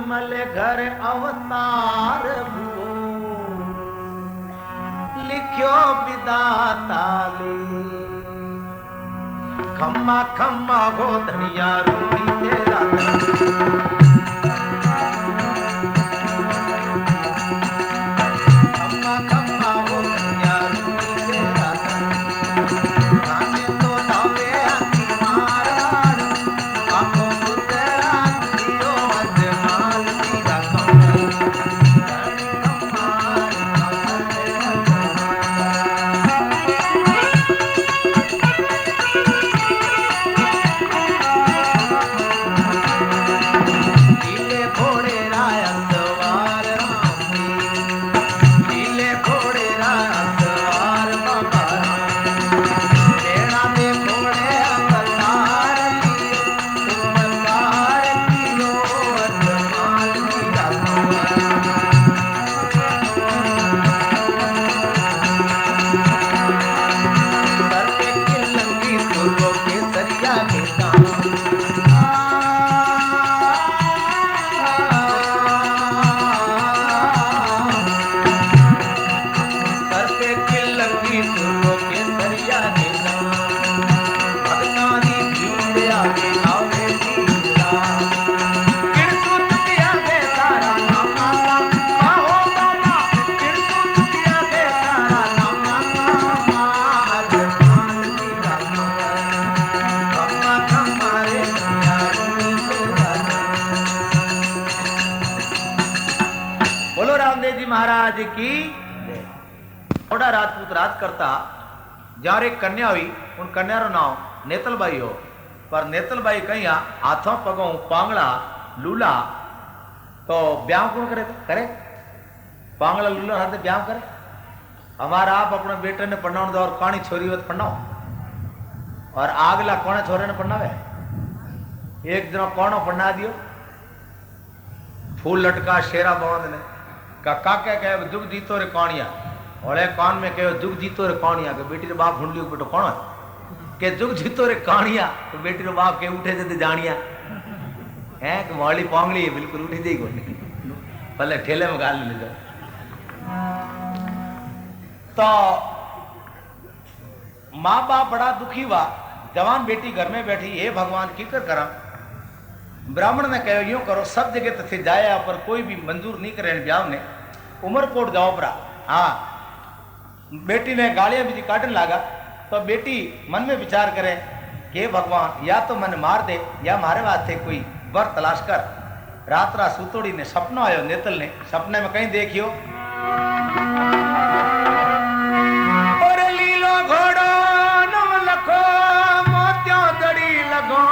निर्मल घर अवतार हुओ, लिख्यो विदाता ले। खम्मा खम्मा हो धनिया रूपी तेरा खम्मा खम्मा हो धनिया रूपी तेरा तो दावे आती मारान आपको तेरा दियो अजमाल तेरा महाराज की। थोड़ा राजपूत राज करता जहाँ एक कन्या हुई, उन कन्या रो नाम नेतलबाई हो। पर नेतलबाई कहीं हाथों पगों पांगड़ा लूला तो ब्याह कौन करे? करे पांगड़ा लूला हाथ ब्याह करे। हमारा आप अपने बेटे ने पढ़ना दो और कानी छोरी हो पढ़ाओ, और आगला कौन छोरे ने पढ़ना है? एक दिन कौन पढ़ना दियो? फूल लटका शेरा बांध ने काका कहे दुख जीतो रे कौनिया, और कान में कहो दुख जीतो रे कौनिया के बेटी रे बाप ढूंढ लियो बेटो कौन के दुख जीतो रे कौनिया, तो बेटी रे बाप के उठे जते जानिया है कि मौली पोंगली है बिल्कुल उठी दी कोनी, पहले ठेले में गाल ले जाओ। तो माँ बाप बड़ा दुखी हुआ, जवान बेटी घर में बैठी, हे भगवान की कर करा। ब्राह्मण ने कहो यूं करो, सब जगह तो थे जाया पर कोई भी मंजूर नहीं करे ब्याह ने, उमरकोट जाओ परा। हाँ बेटी ने गालियां भी काटने लगा, तो बेटी मन में विचार करे कि भगवान या तो मन मार दे या मारे वास्ते कोई वर तलाश कर। रात रात सुतोड़ी ने सपना आयो, नेतल ने सपने में कहीं देखियो और लीलो घोड़ो नव लखो मोतियों दड़ी लगो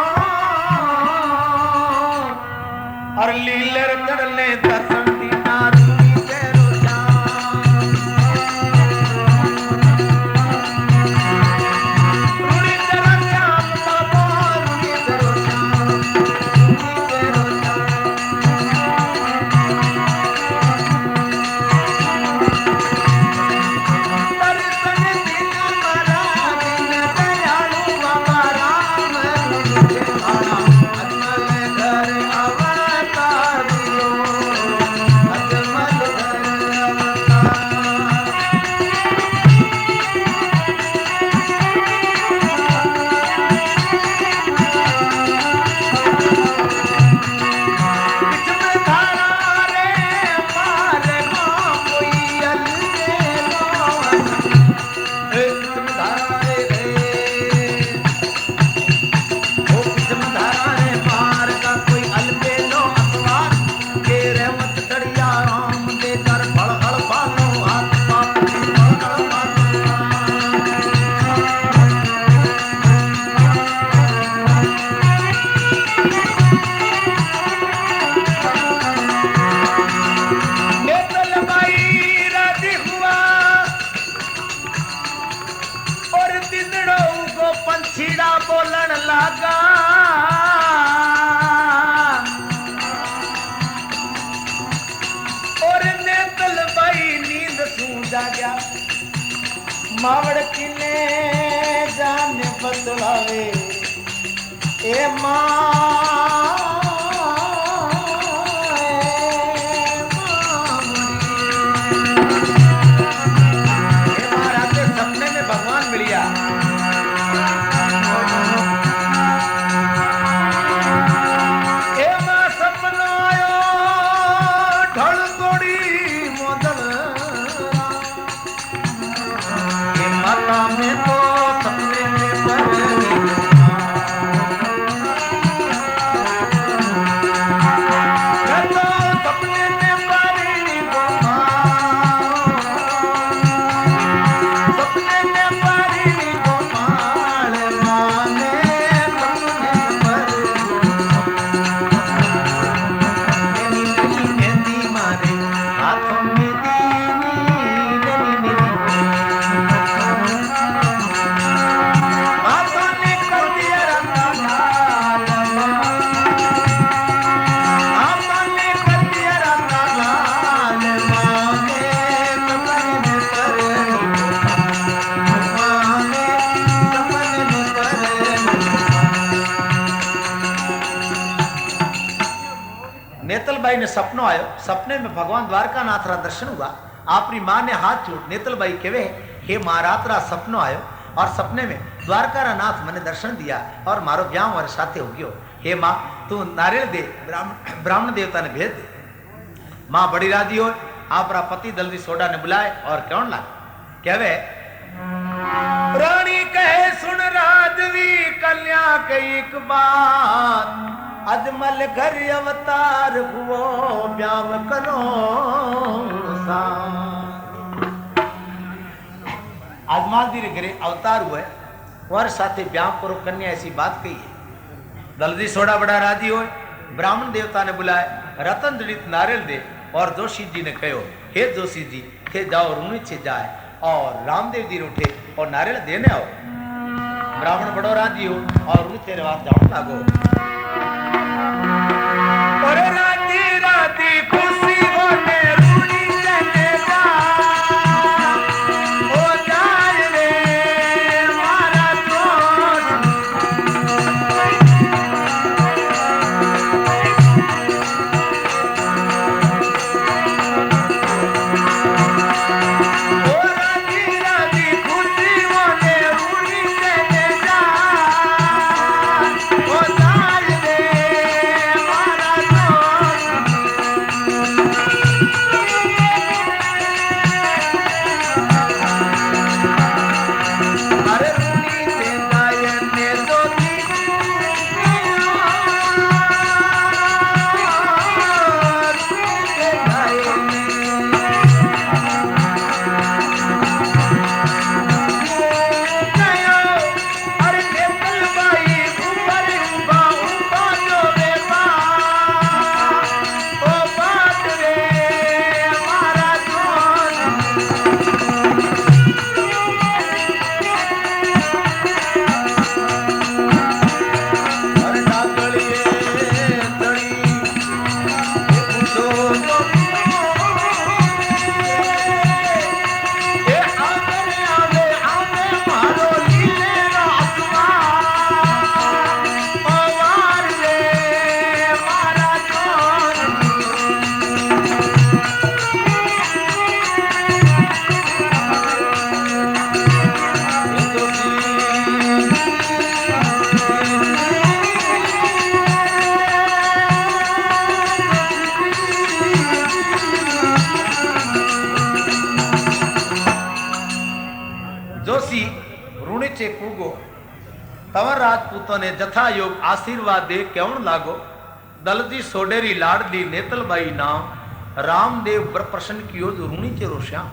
और लीलर चढ़ने दसम दीना रूपी तेरो रूड़ी तेरा श्याम बाबा रूड़ी तेरो दर्शन दिन मरा दिन दयालु बाबा राम भाड़ा अजमल घर अवतार दियो अजमल पंछीड़ा बोलन लगा और नेतल बाई नींद सू जाग्या। मावड़ किने जाने बदलावे ए मां में तो सपने में परनी तो सपने में परनी सपने में परनी गोपाल माने सपने में परनी मेहंदी मारे हाथों में नेतलबाई ने सपनो आयो सपने में भगवान द्वारकानाथ रा दर्शन हुआ आपरी मां ने हाथ जोड़ नेतलबाई कहवे हे महाराज रा सपनो आयो और सपने में द्वारका रा नाथ मैंने दर्शन दिया और मारो ब्याह और साथे हो गयो हे मां तू नारियल दे ब्राह्मण देवता ने भेज दे मां बड़ी राजी हो आप रा पति जल्दी सोडा ने बुलाए और कौन ला कहवे रानी कहे सुन राजवी कन्या कई एक बात अजमल घर अवतार हुओ ब्याव करो अजमल जी घरे अवतार हुए और साथे ब्याह करो कन्या ऐसी बात कही है दलजी सोड़ा बड़ा राजी हो ब्राह्मण देवता ने बुलाए रतन जड़ित नारियल दे और जोशी जी ने कहो हे जोशी जी थे जाओ रूणी से जाए और रामदेव जी उठे और नारियल देने आओ ब्राह्मण बड़ो राजी हो और रूणी तेरे बात जाओ लागो और राती राती खुशी होने रूणी चले जा ओ जाए रे मारा नीचे कूगो तवर राजपूतों ने जथा योग आशीर्वाद दे क्यों लागो दलदी सोडेरी लाडली नेतलबाई नाम रामदेव प्रसन्न की जो रूणी चेरो श्याम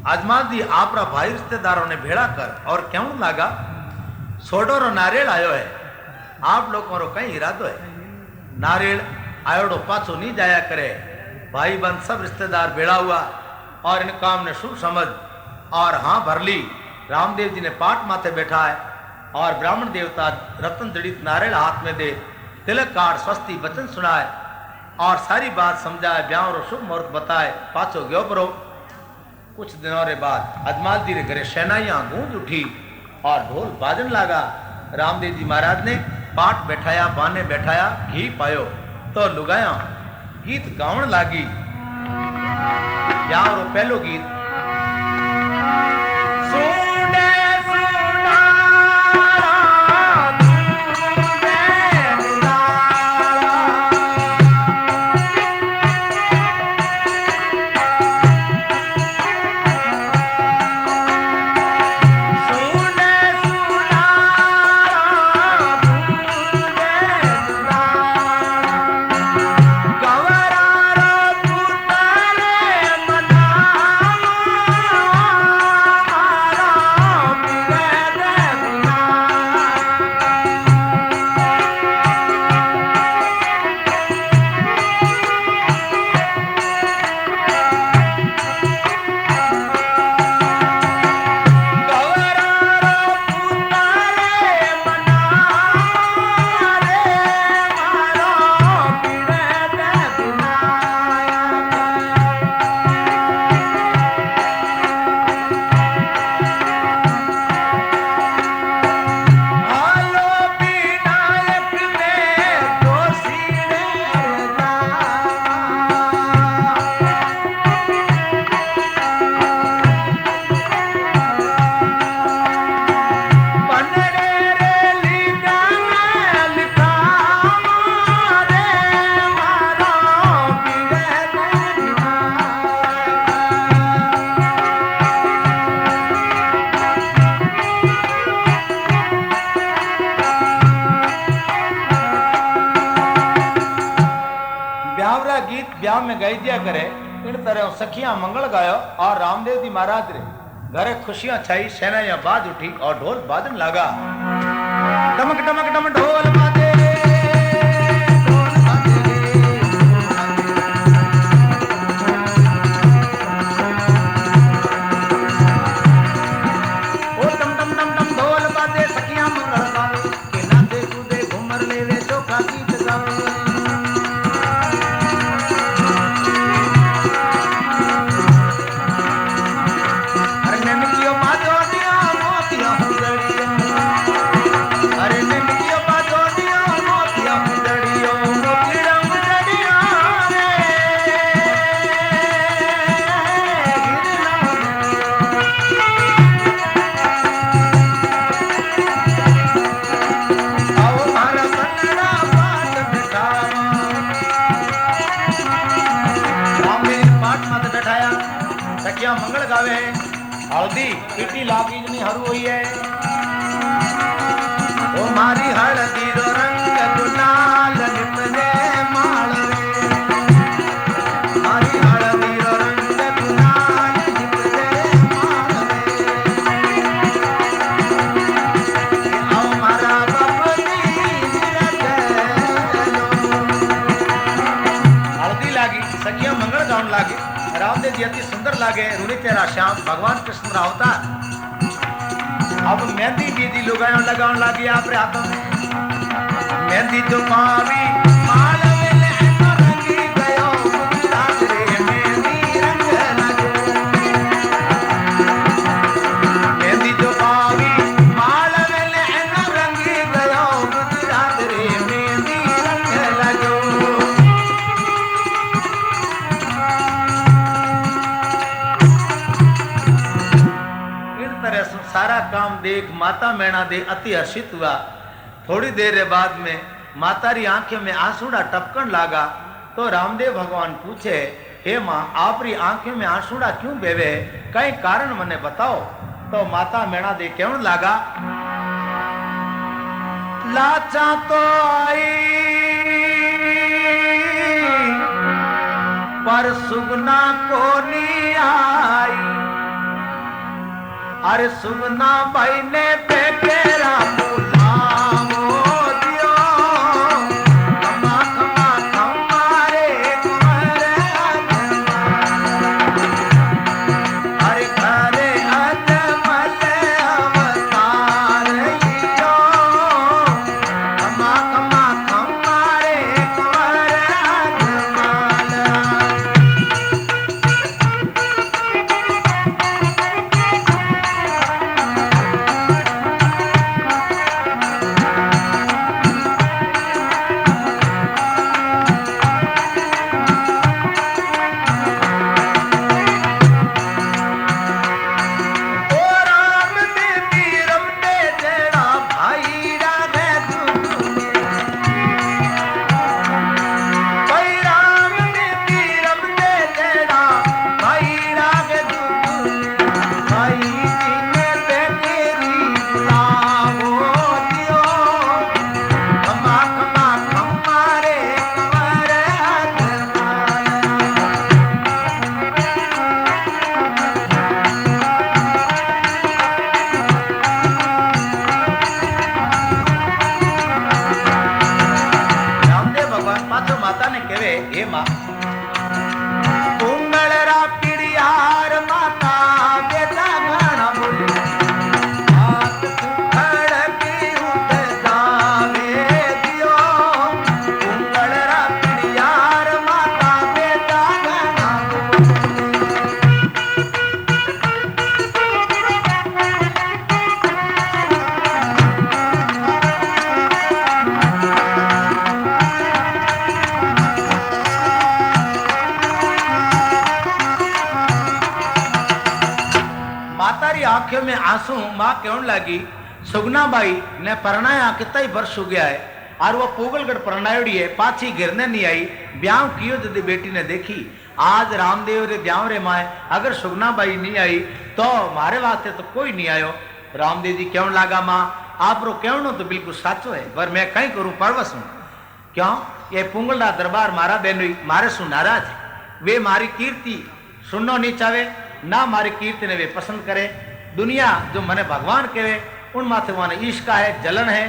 आजमाल दी आपरा भाई रिश्तेदारों ने भेड़ा कर और क्यों लागा सोडो रो नारियल आयो है आप लोगों रो कहीं इरादो है नारियल आयोडो पाछो नहीं जाया करे भाई बंद सब रिश्तेदार भेड़ा हुआ और इन काम ने शुभ समझ और हाँ भर ली रामदेव जी ने पाट माथे बैठा है और ब्राह्मण देवता रत्न जड़ित नारियल हाथ में दे तिलक काट स्वस्ति वचन सुनाए और सारी बात समझाए ब्याह और शुभ मुहूर्त बताए पाछो गयो परो कुछ दिनों के बाद अजमाल जी के घरे शहनाइयां गूंज उठी और ढोल बाजन लगा रामदेव जी महाराज ने पाट बैठाया बाने बैठाया घी पायो तो लुगाया गीत गावन लागी ब्याह और पहलो गीत ब्याह में गई दिया करे इन तरह सखियां मंगल गायो और रामदेव जी महाराज रे घरे खुशियां छाई सेना या बाज उठी और ढोल बाजन लगा टमक टमक टम ढोल बाजे मंगल गावे हल्दी पीटी लागी जनी हरू हुई है ओ मारी हल्दी रो रंग गुलाल निपजे माल रे मारी हल्दी रो रंग गुलाल निपजे माल रे आओ मारा बपनी हल्दी लागी सखिया मंगल गाउन लागी रामदेव जी अति सुंदर लागे रूनी तेरा श्याम भगवान कृष्ण रा अवतार अब मेहंदी दीदी लुगायों लगाउन लागी आपरे हाथों में मेहंदी जो पावी माल वेले तो रंगी गयो गुजरात रे मेहंदी रंग लगो मेहंदी जो पावी माल वेले तो रंगी गयो गुजरात रे मेहंदी रंग लगो सारा काम देख माता मैना दे अति हर्षित हुआ। थोड़ी देर बाद में माता री आंखें में आंसूड़ा टपकन लागा तो रामदेव भगवान पूछे हे माँ आपरी आंखें में आंसूड़ा क्यों बेवे कई कारण मने बताओ। तो माता मैना दे क्यों लागा लाचा तो आई पर सुगना को नहीं आई अरे सुगना भाई ने बेटेरा बुलाओ दियो खमा खमा खमारे कुंवरे अरे घरे अजमल अवतार लियो खमा खमा खमारे कुंवरे आंखों में आंसू मां कहने लगी सुगना बाई ने परणाया कितना ही वर्ष हो गया है और वो पूगलगढ़ परणायोड़ी है पाछी गिरने नहीं आई ब्याह कियो जदी बेटी ने देखी आज रामदेव रे ब्याह रे माए अगर सुगना बाई नहीं आई तो मारे वास्ते तो कोई नहीं आयो। रामदेव जी कहने लगा मां आप रो कहनो तो बिल्कुल साचो है पर मैं कहीं करूं परवस हूं क्यों ये पुंगलड़ा दरबार मारा बेन मारे सु नाराज है वे मारी कीर्ति सुनना नहीं चाहे, ना मारी कीर्ति ने वे पसंद करे। दुनिया जो मने भगवान कहे उन माथे माने ईश्का है, जलन है,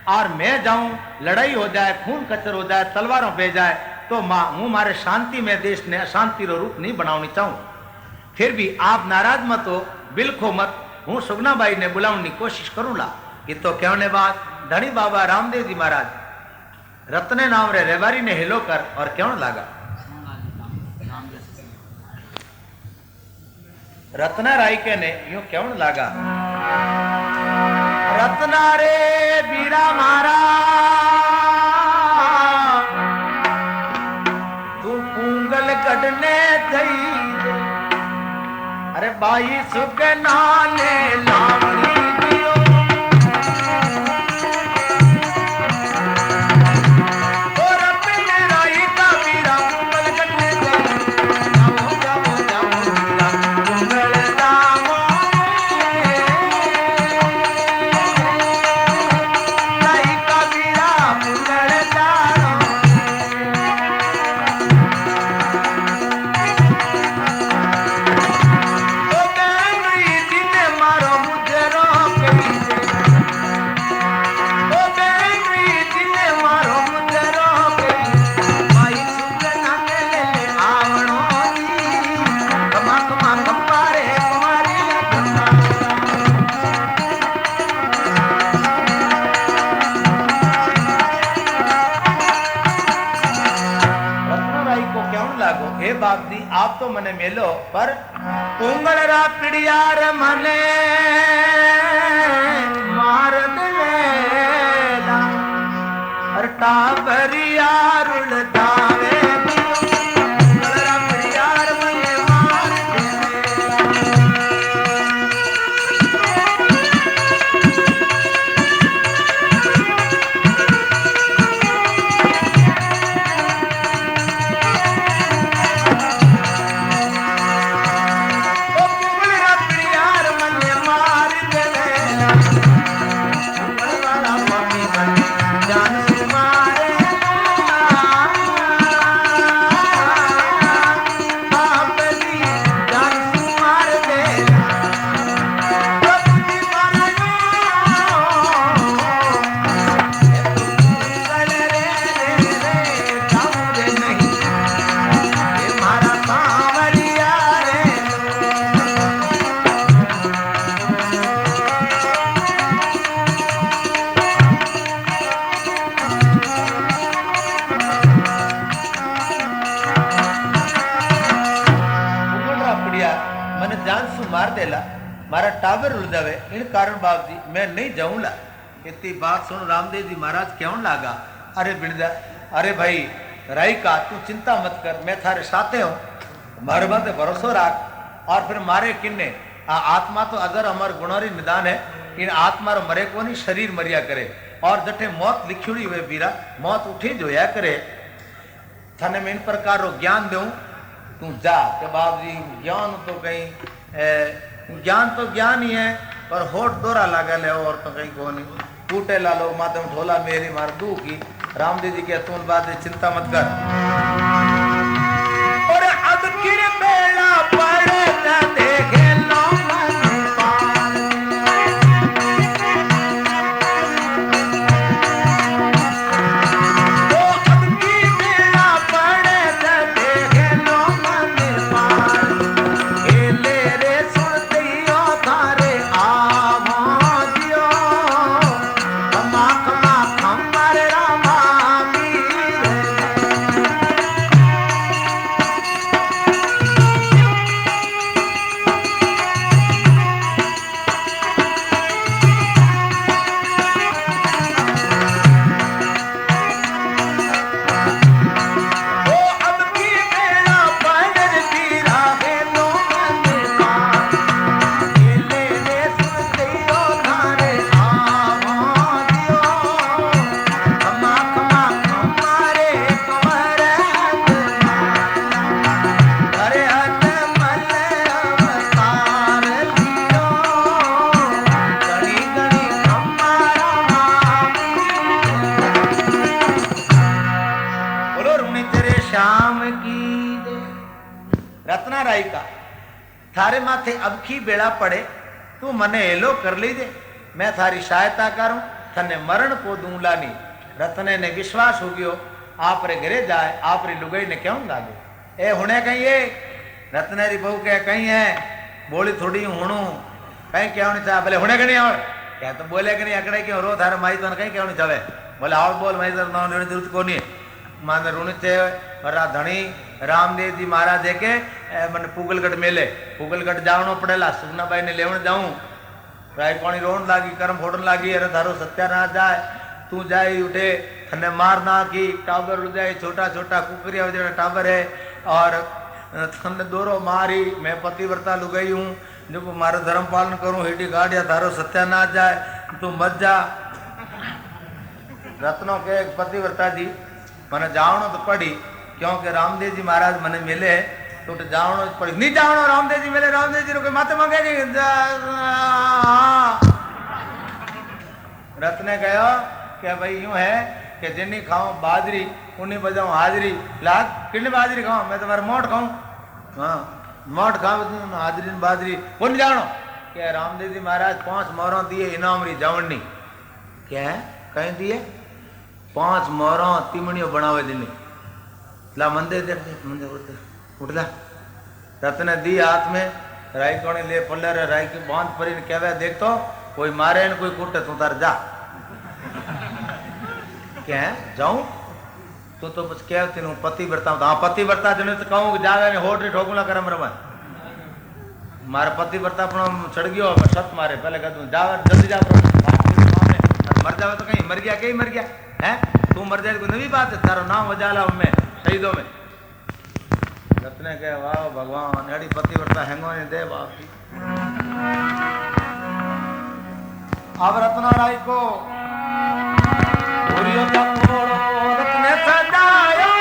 और मैं जाऊं लड़ाई हो जाए, खून कचर हो जाए, तलवारों पे जाए तो हूं मारे शांति में देश ने अशांति रो रूप नहीं बनावनी चाहूं। फिर भी आप नाराज मत हो, बिलखो मत, हूं सुगनाबाई ने बुलावनी कोशिश करूंगा। ये तो कहने बाद धनी बाबा रामदेव जी महाराज रत्ने नाम रे रेवारी ने हिलो कर और क्यों लागा। रत्ना राय के ने यूं क्यों लागा। रत्ना रे बीरा मारा तू पूंगल गढ़ने थई, अरे बाई सुगना ले लावणी आप तो मने मेलो पर उंगलरा पिड़ियार मने मार देला और टाबरिया रुलदावे उंगलरा पिड़ियार मने मार मारा टाबर उलझावे इन कारण बाप जी मैं नहीं जाऊंगा। इतनी बात सुन रामदेव जी महाराज क्यों लागा। अरे बिरदा, अरे भाई राई का तू चिंता मत कर, मैं थारे साथे हूं, मारे बात भरोसा रख। और फिर मारे किन्ने आत्मा तो अगर अमर गुणोरी निदान है, इन आत्मा रो मरे को नहीं शरीर मरिया करे। और जठे मौत लिखी हुई बीरा मौत उठी जोया करे। थाने में इन प्रकार रो ज्ञान दूं, तू जा के बाप जी ज्ञान तो कहीं ज्ञान तो ज्ञान ही है पर होठ डोरा लगा ले और तो कहीं को नहीं टूटे ला लो मातम ढोला मेरी मार दू की। रामदेव जी के तुम बात चिंता मत कर। और अब किर बेड़ा पड़े न देखे लो थारे माथे अब की बेड़ा पड़े तू मने हेलो कर लीजे, मैं थारी सहायता करूं, थने मरण को दूं लानी। रत्ने ने विश्वास हो गयो आप रे घरे जाए, आप री लुगाई ने क्यों लागे। ए हुने कहीं ये रत्ने री बहू के कहीं है बोली थोड़ी हुणू कहीं क्या होनी चाहे भले हुने कहीं और क्या तो बोले कि नहीं अकड़े क्यों रो थारे माई तो कहीं क्या होनी चाहे बोले आओ बोल माई तो ना लेने जरूरत कोनी माने ऋण थे वरा धनी रामदेव जी महाराज देखे मैंने पुगलगढ़ मेले पुगलगढ़ जावनो पड़ेला सुगना बाई ने लेवन जाऊं राय पानी रोन लागी कर्म फोड़न लागी अरे धारो सत्यानाश जाए तू जाई उठे थने मारना की टाबर उड़ जाए छोटा छोटा कुकरिया वजह टाबर है और थने दोरो मारी मैं पतिव्रता लुगाई हूँ जो मारे धर्म पालन करूं हेडी गाड़िया धारो सत्यानाश जाए तू मत जा। रत्नों के पतिव्रता जी मैंने जावनो तो पड़ी क्योंकि रामदेव जी महाराज मने मिले तो जावनो पड़ी नहीं जावनो रामदेव जी मिले रामदेव जी रो माते मांगे रत्ने कहो कि भाई यूं है कि जिन्नी खाऊं बाजरी उन्हीं बजाऊं हाजरी लाग कितनी बाजरी खाऊं मैं तुम्हारा मोट खाऊं हाँ मोट खाऊं हाजरी बाजरी कौन जानो क्या रामदेव जी महाराज 5 मोहरों दिए इनाम री जावनी क्या है कहीं दिए 5 मोहरों तिमणियों बनावे दिल्ली ला मंदिर मंदिर उठला रत्न दी हाथ में राई कोने ले पल्लर राई की बांध परी ने कहवे देख तो कोई मारे न कोई कूटे तू तार जा क्या है जाऊं तो बस क्या तेन पति बरता हाँ पति बरता जने तो कहूँ जावे ने होट ठोकना करम रमा मारे पति बरता चढ़ गयो सत मारे पहले कह तू जावे जल्दी जा मर जावे तो कहीं मर गया कहीं मर गया है तू मर जाए कोई नवी बात है तारो नाम वजाला उनमें शहीदों में रत्ने के वाह भगवान अड़ी पति बरता हैंगो ने दे बाप अब रत्ना राय को रत्ने सजाया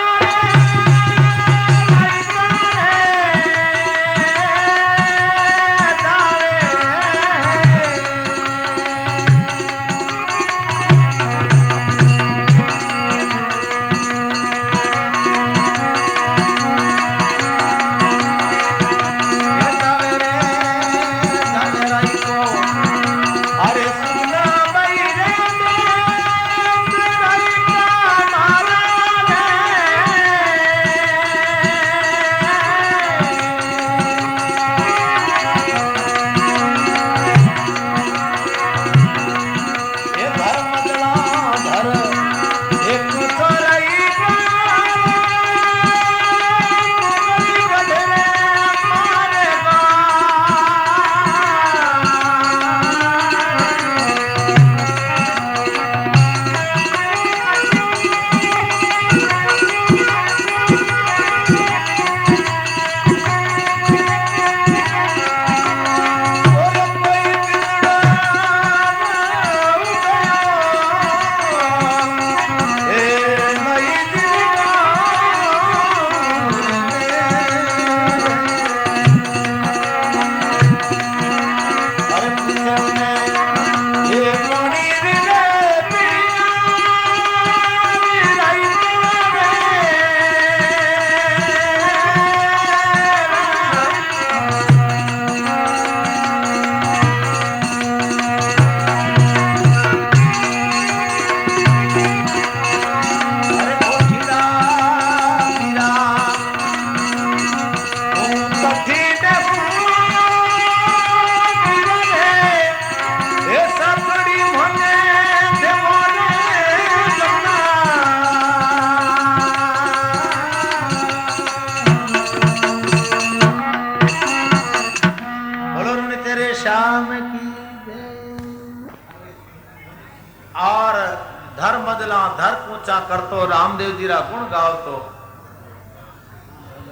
करतो रामदेव जी रा गुण गावतो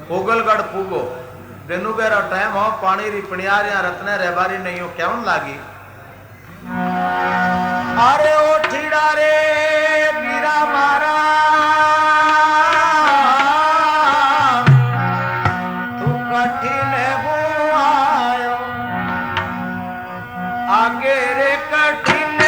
पुगलगढ़ पुगो दिनू बेरा टाइम हो पानी री पिणियारिया रत्ने रहबारी नहीं हो क्यों लागी अरे ओ ठीड़ा रे मीरा मारा तू कठिन बुआयो आगे रे कठिन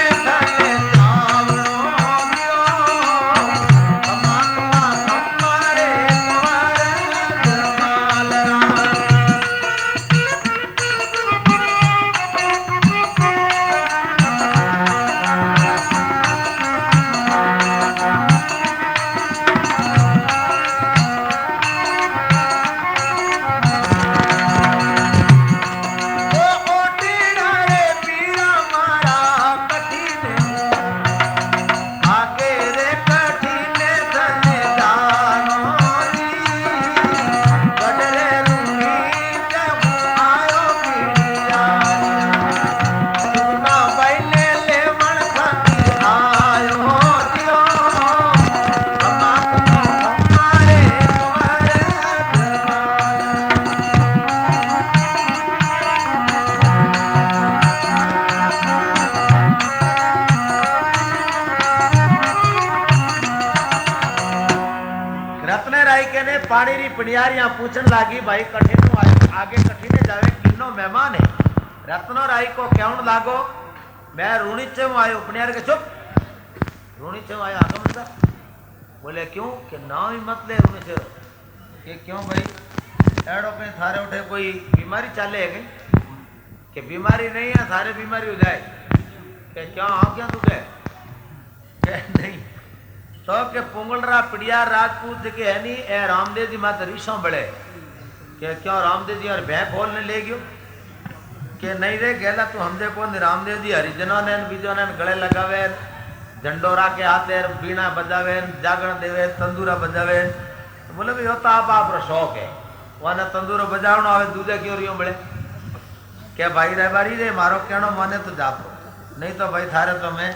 पानी री पिनियारियां पूछन लागी भाई कठिन आगे कठिन जावे किन्नो मेहमान है रत्नो राई को कहन लागो मैं रूणीचे में आयो पिनियार के चुप रूणीचे में आयो आगे मत बोले क्यों कि नाम ही मत ले रूणीचे कि क्यों भाई एड़ो कहीं थारे उठे कोई बीमारी चाले है कहीं कि बीमारी नहीं है थारे बीमारी हो जाए कि क्यों आओ क्या तू कह नहीं तो के पुंगलरा पिड़िया राजपूत के है नहीं ए रामदेव जी मात रीसों बड़े के क्यों रामदेव जी और भैं खोलने ले गयो के नहीं रे गेला तू हमदे को रामदेव जी हरिजनों ने बीजों ने गले लगावे झंडोरा के हाथे बीणा बजावे जागरण देवे तंदूरा बजावे तो बोले भाई होता आप शौक है वहां तंदूरो बजावनो आवे दूजे क्यों रियो बड़े के भाई रे बारी रे मारो कहनो माने तो जापो नहीं तो भाई थारे तो मैं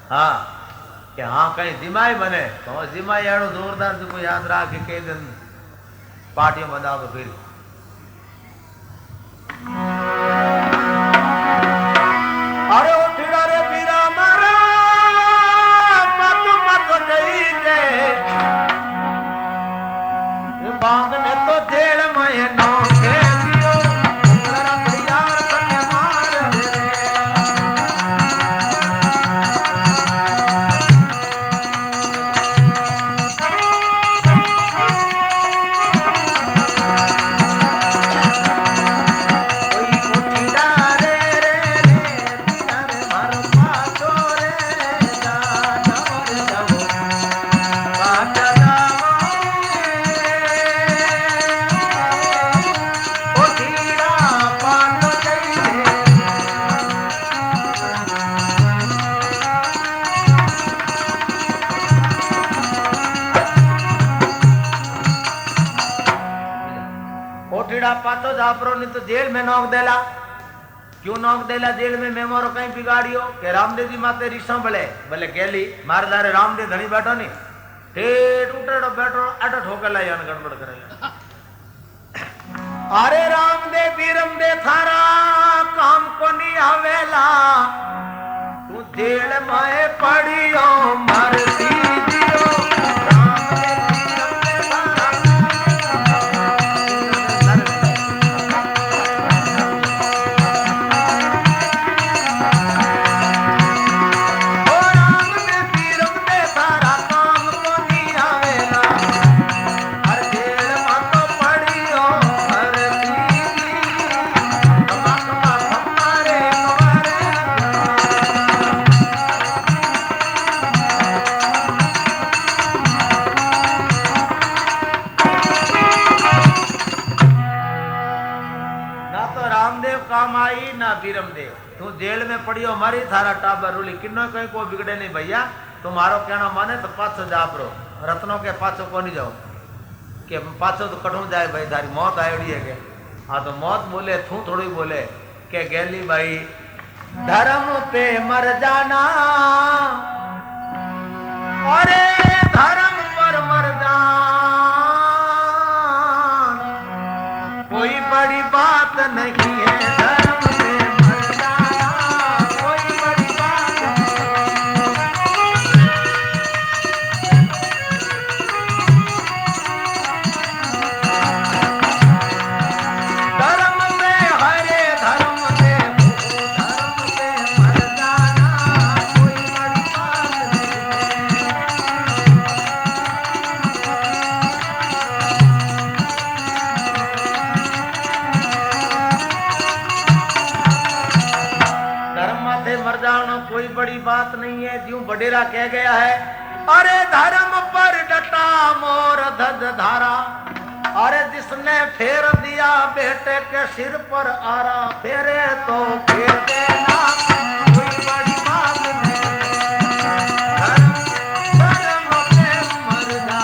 हाँ कि हाँ कहीं जिमाई बने तो जिमाई एड़ो जोरदार जो याद रहा कि कई दिन पार्टियों बजाओ तो फिर अरे उठा रे पीरा मारा मत गई दे बांग ने तो जेल में नौ के दियो यार कन्या मार पातो जापरो नहीं तो जेल में नौक देला क्यों नौक देला जेल में मेमोरो कहीं बिगाड़ियो के रामदेव जी माते रीसा बले भले गेली मार दारे रामदेव धनी बैठो नहीं ठेठ उठेड़ो बैठो अटो ठोकर लाई गड़बड़ करे अरे रामदेव बीरम दे थारा काम को नहीं आवेला तू जेल में पड़ियो मरती दियो बीरम देव तू जेल में पड़ियो मारी थारा टाबर रूली किन्नो कहीं को बिगड़े नहीं भैया तुम्हारो कहना माने तो पाछो जापरो रत्नों के पाछो को नहीं जाओ के पाछो तो कटू जाए भाई थारी मौत आयोड़ी है के हाँ तो मौत बोले तू थोड़ी बोले के गैली भाई धर्म पे मर जाना अरे धर्म पर मर जाना कोई बड़ी बात नहीं है बात नहीं है ज्यों बडेरा कह गया है अरे धर्म पर डटा मोर धज धारा अरे जिसने फेर दिया बेटे के सिर पर आरा फेरे तो फेर देना कोई बड़ी बात नहीं धर्म पे मर जा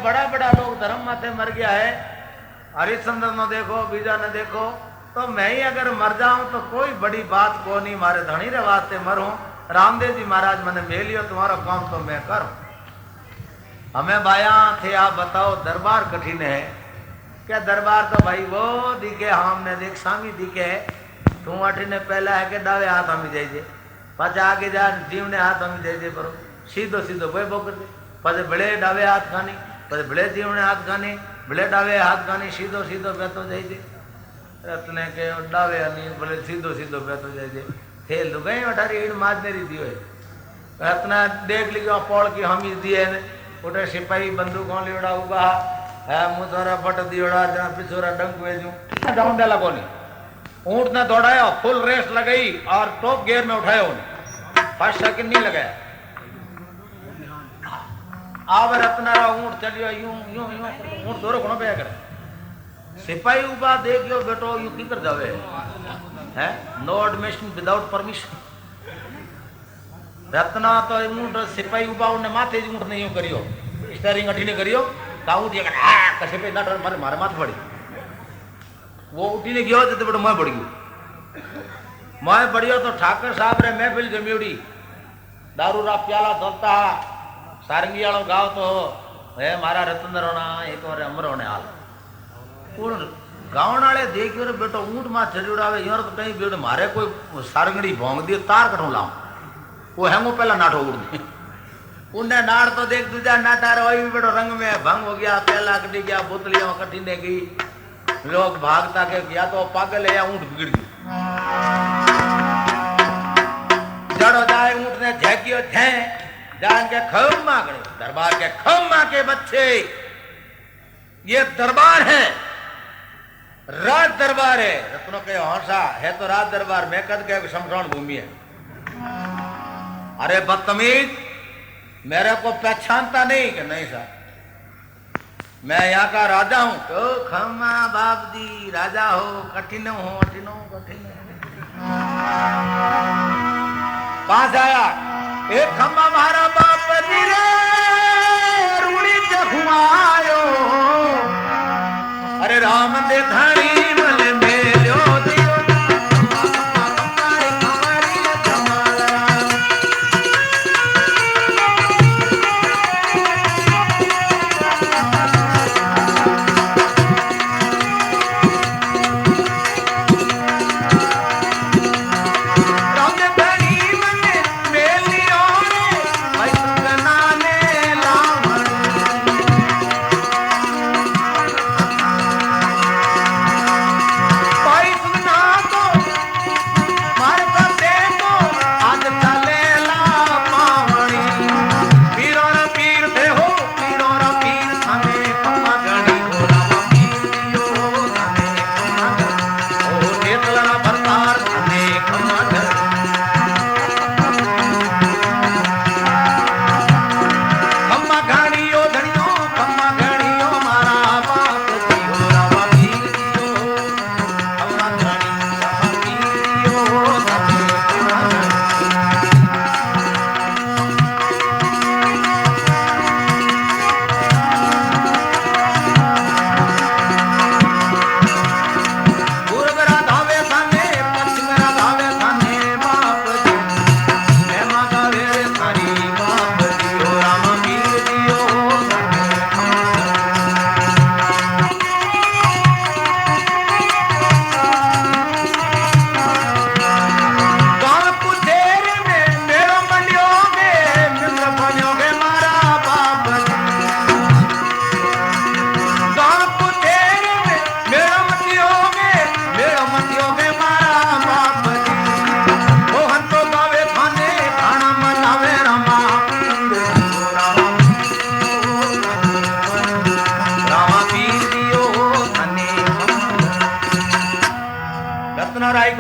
बड़ा बड़ा लोग धर्म माथे मर गया है, हरिश्चंद्र ने देखो, बीजा ने देखो, तो मैं ही अगर मर जाऊं तो कोई बड़ी बात को नहीं, मारे धनी रे वास्ते मरूं। रामदेव जी महाराज मैंने मेलियो, तुम्हारा काम तो मैं करूं। हमें बाया थे, आप बताओ दरबार कठिन है क्या? दरबार तो भाई वो दिखे, हमने देख सामी दिखे है, तू अठीने पहला है के डावे हाथ हमी जाइए, पाचा आगे जा जीवने हाथ हमी जाइए, पर सीधो सीधो भाई बोकर दे, पचे बड़े डावे हाथ खानी, पचे बड़े जीवने हाथ खानी, बड़े डावे हाथ खानी, सीधो सीधो बेतो जाइए, रत्ने के डावे नहीं बोले सीधो सीधो बेतो जाइए, थे लुगाई अठारी ईड़ माजनेरी दियो है, रत्ना देख लियो पौड़ की हमी दिए ने, उठे सिपाही बंदूकों लियोड़ा उबा है, मुझोरा बट दियोड़ा जहाँ पिछोरा डंक वेजू डाउन डाला कोनी, ऊंट ने दौड़ाया, फुल रेस लगाई और टॉप गियर में उठाया उन्हें, 5 सेकंड नहीं लगाया। अब रत्नारा ऊंट चलियो यूं यूं यूं, ऊंट दोरो कोना पे करे, सिपाही उबा देखियो बेटो यूं की कर जावे है, no admission without permission. Ratna तो ऊंट सिपाही उबा उन्हें माथे ऊंट ने यूं करियो, स्टीयरिंग अठीने करियो, काउंट ये कर सिपाही ना मारे मारे माथे पड़ी, वो उठीने गयो तो बेटो मैं पड़ गयो, मैं बढ़ियो तो ठाकर साहब रे महफिल जमीड़ी, दारू रा प्याला धोता सारंगी वालों गाँव तो है मारा रतन रोना एक और अमर होने हाल गाँव वाले देखियो रे बेटो ऊंट मां चढ़ावे यार तो कहीं बेट मारे कोई सारंगड़ी भोंग दियो तार कठों लाऊं, वो हैंगो पहला नाटो उड़ गई, उन्हें नाड़ तो देख दूजा नाटा रही भी बेटो रंग में भंग हो गया, पहला कटी गया, बोतलियों कटीने गई, लोग भागता के या तो पागल है या ऊंट बिगड़ गई, जड़ो जाए ऊंट ने झेकियो झे जान के खम्मा गए, दरबार के खम्मा के बच्चे, ये दरबार है, राज दरबार है, रत्नों के हौसा है तो राज दरबार, मैं कद के शमशान भूमि है। अरे बदतमीज, मेरे को पहचानता नहीं कि नहीं साहब, मैं यहाँ का राजा हूं, तो खम्मा बाप दी राजा हो, कठिन हो कठिनो कठिन पास आया एक खम्मा मारा बाप दी रे रूड़ी जखुआयो, अरे राम दे धारी मल मेलो दियो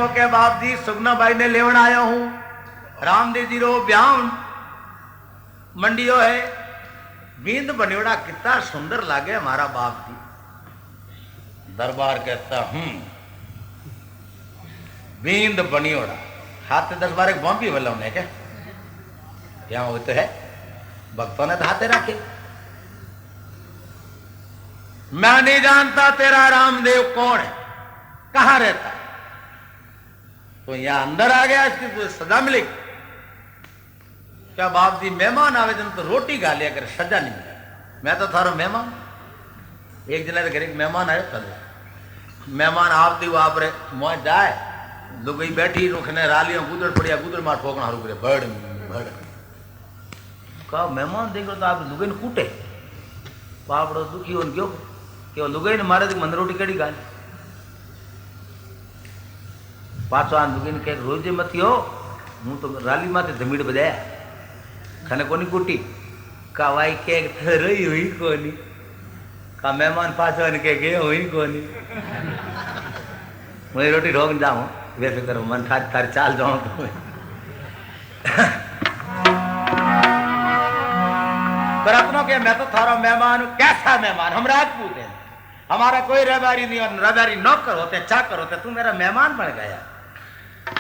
के बाप जी सुगना भाई ने लेवन आया हूं, रामदेव जी रो ब्याह मंडियो है, बींद बनियोड़ा कितना सुंदर लागे हमारा बाप जी। दरबार कहता बींद बनियोड़ा हाथ 10-12 बॉम्बी वाला उन्हें क्या यहाँ वो तो है, भक्तों ने तो हाथे रखे मैं नहीं जानता तेरा रामदेव कौन है, कहां रहता है। तो यहां अंदर आ गया, इसकी तो सजा मिलेगी। क्या बाप जी मेहमान आवे जन तो रोटी खा लिया कर, सजा नहीं मिले। मैं तो थारो मेहमान, एक दिन घर एक मेहमान आयो था, मेहमान आप दी आप रे मोह जाए लुगई बैठी रुखने रालियों गुदड़ पड़िया गुदड़ मार ठोकना हरू करे भड़ भड़ का मेहमान देखो तो आप लुगई ने कूटे पापड़ो दुखी हो क्यों कि लुगई ने मारे मन रोटी कड़ी गाल पाछो आ लुगई ने कह रोजे मत हो हूँ तो राली माथे धमीड़ बजाया खने कोनी कूटी का वाई के रही हुई कोनी का मेहमान पाछो ने के गए हुई कोनी मुझे रोटी ठोक जाऊं वैसे करो मन थार चाल जाऊं तो रत्नों के मैं तो थारा मेहमान हूं। कैसा मेहमान, हम राजपूत हैं, हमारा कोई रबारी नहीं और रबारी नौकर होते चाकर होते, तू मेरा मेहमान बन गया।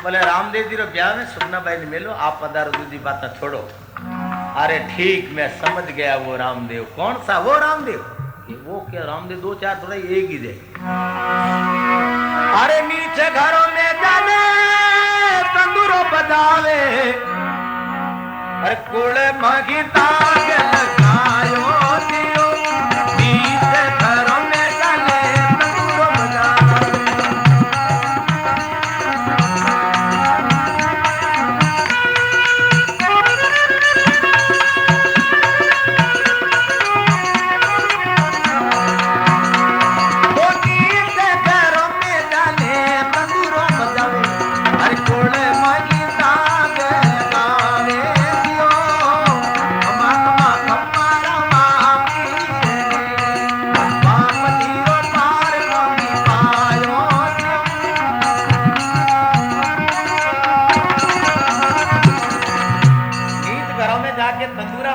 बोले रामदेव जी रो ब्याह में सुगना बाई ने मिलो, आप पधारो, दूसरी बात छोड़ो। अरे ठीक मैं समझ गया वो रामदेव कौन सा, वो रामदेव वो क्या रामदेव दो चार थोड़ा एक ही दे। अरे नीचे घरों में जाने तंदूरो बजावे, अरे कुड़े मगी तागे लगायो दियो, नीचे घरों में जाने तंदूरो बजावे।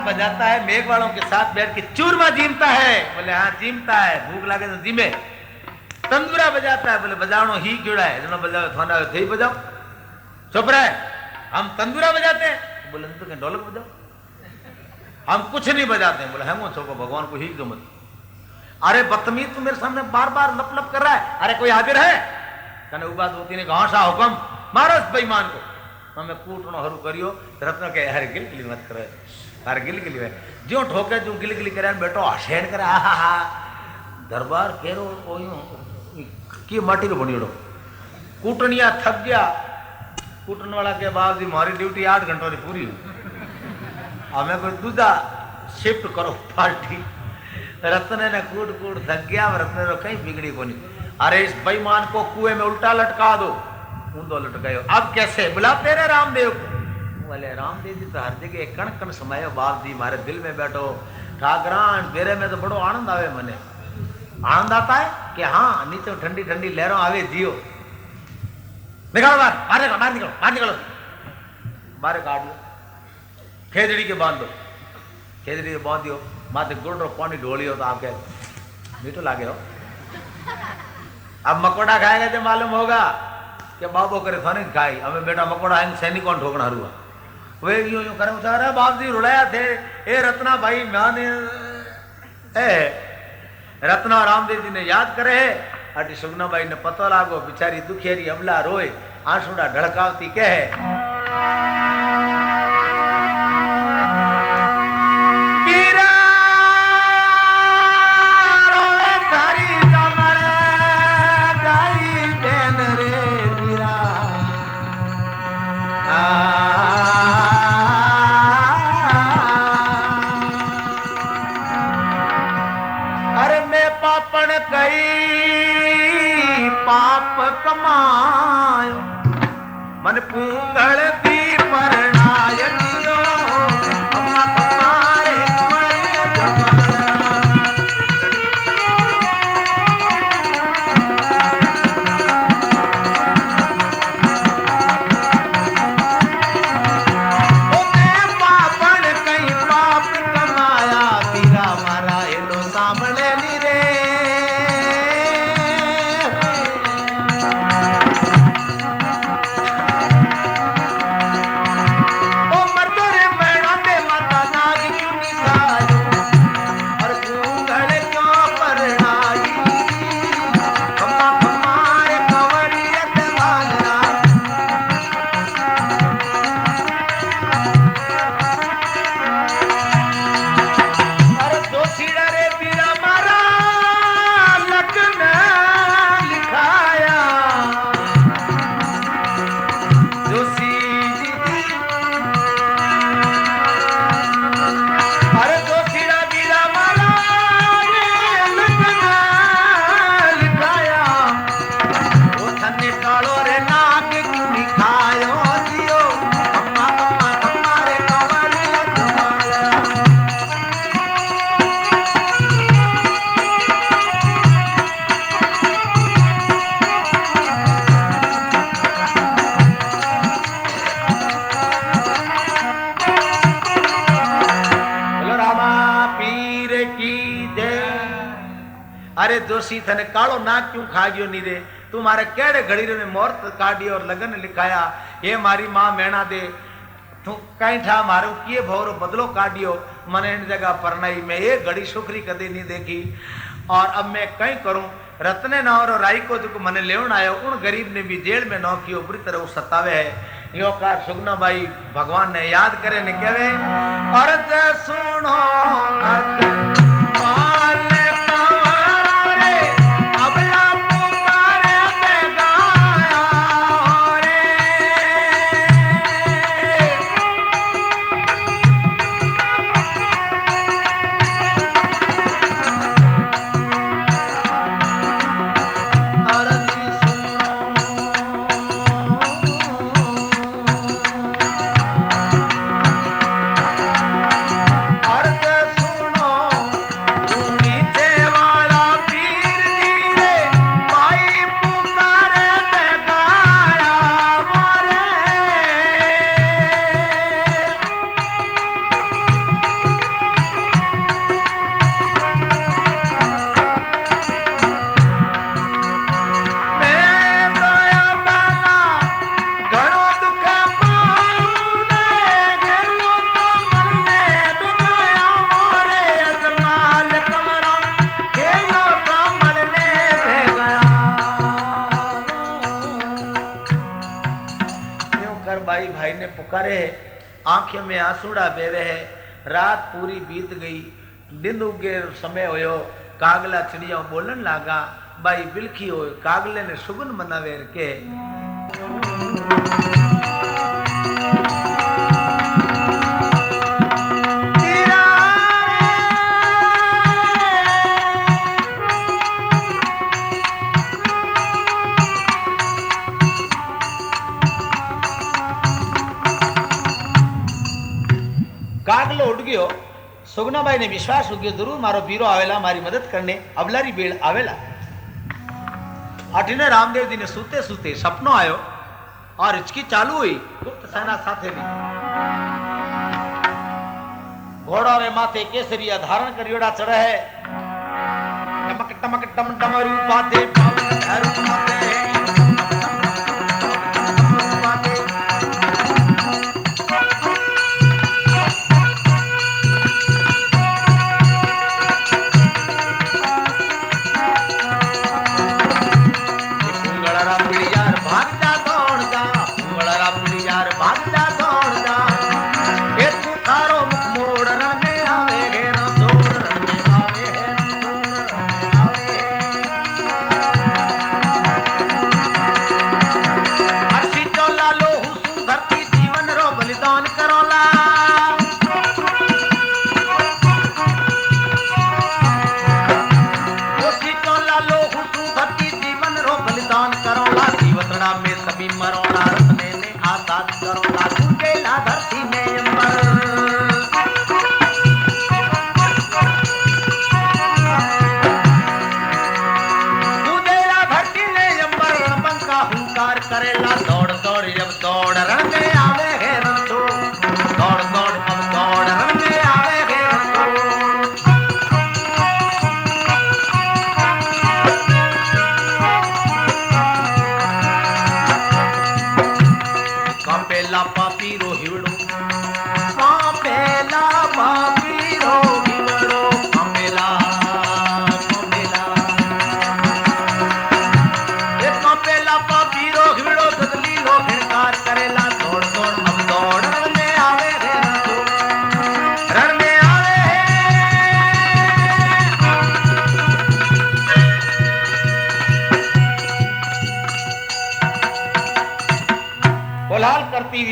बजाता है मेघ वालों के साथ बैठ के चूरमा जीमता है। बोले हाँ जीमता है, भूख लगे तो जीमे। तंदूरा बजाता है, बोले बजानो ही क्यों है, जो बजाओ थाना थे ही बजाओ, चुप रहे, हम तंदूरा बजाते हैं। बोले तो क्या ढोलक बजाओ, हम कुछ नहीं बजाते हैं। बोले हम छोको भगवान को ही दो मत। अरे बदतमीज तू मेरे सामने बार बार लप लप कर रहा है, अरे कोई हाजिर है कने उबाद होती ने कहा सा हुक्म मारो इस बेईमान को, हमें कूटनो हरू करियो। रत्न के यार गिल गिली मत करे, हर गिल गिली है जो ठोके जो गिल गिली करे बेटो हसेन करे हा हा दरबार केरो ओयो की माटी को बनियो कूटनिया थक गया। कूटन वाला के बाद जी मारी ड्यूटी 8 घंटों की पूरी हुई, हमें कोई दूसरा शिफ्ट करो पार्टी। रत्न ने कूट कूट थक गया, रत्न ने कहीं बिगड़ी को नहीं। अरे इस बेईमान को कुएं में उल्टा लटका दो, ऊंधो लटकायो। अब कैसे, बुला तेरे रामदेव को। बोले रामदेव जी तो हर जगह कण कण समायो बाप जी, मारे दिल में बैठो ठाकरान, तेरे में तो बड़ो आनंद आवे, मने आनंद आता है कि हाँ नीचे ठंडी ठंडी लहरों आवे जियो। निकालो बाहर, बाहर निकलो, बाहर निकलो, बाहर निकलो, बाहर काट लो, खेजड़ी के बांध दो, खेजड़ी के बांध दियो, माथे गुड़ रो पानी ढोलियो तो आपके मीठो लागे हो। अब मकोड़ा खाएगा तो मालूम होगा कि बाबो करे खाने खाई, हमें बेटा मकोड़ा आएंगे सैनिक कौन ठोकना हुआ वे यूं यूं करे। अरे बाप जी रुलाया थे ए रत्ना भाई, मैंने रत्ना रामदेव जी ने याद करे है। अटी सुगना बाई ने पतो लागो, बिचारी दुखेरी अबला रोए आंसुड़ा ढड़कावती कहे पाप कमायो मन पूंगल दी परणाय दियो, अम्मा तुम्हारे पापन कहीं पाप कमाया, पीरा मारा एलो सामने नी रे। अरे जोशी थने कालो नाक क्यों खा गयो नी रे, तू मारे केड़े घड़ी में मोहरत काढ़ी और लगन लिखाया, ये मारी मां मेणा दे, तू कहीं ठा मारो किए भौरो बदलो काढ़ियो, मैंने इन जगह परनाई में ये घड़ी शुक्री कदी नहीं देखी, और अब मैं कहीं करूं, रत्ने ना और राई को जो मने लेवन आयो उन गरीब ने भी जेल में नौ कियो बुरी तरह सतावे है। यो कार सुगना भाई भगवान ने याद करे ने कहवे, अर्ज सुनो पुकारे, आंखें में आंसूड़ा बेवे है, रात पूरी बीत गई, दिन उगे समय होयो, कागला चिड़िया बोलन लागा, भाई बिलखी हो, कागले ने सुगन मनावे के कागलो उड़ गयो। सुगनाबाई ने विश्वास हो गयो जरूर मारो वीरो आवेला मारी मदद करने, अबलारी बेड़ आवेला। अठिने रामदेव जी ने सूते सूते सपनो आयो और हिचकी चालू हुई गुप्त सेना साथे भी। घोड़ा रे माथे केसरिया धारण करियोड़ा चढ़े है, टमक टमक टम टमरू बाते पावन धरु माते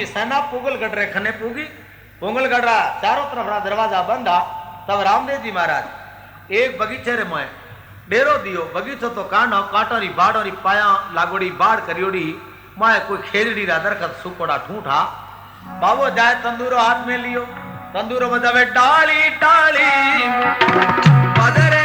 सेना पुगलगढ़ रे खने पूगी। पुगलगढ़ रा चारों तरफ रा दरवाजा बंदा। तब रामदेव जी महाराज एक बगीचे रे में डेरो दियो। बगीचो तो कानो काटोरी बाड़ोरी पाया लागोड़ी बाड़ करियोड़ी माए कोई खेलड़ी रा दरखत सुकोड़ा ठूठा। बाबू जाए तंदूरो हाथ में लियो, तंदूरो बजावे डाली डाली बदरे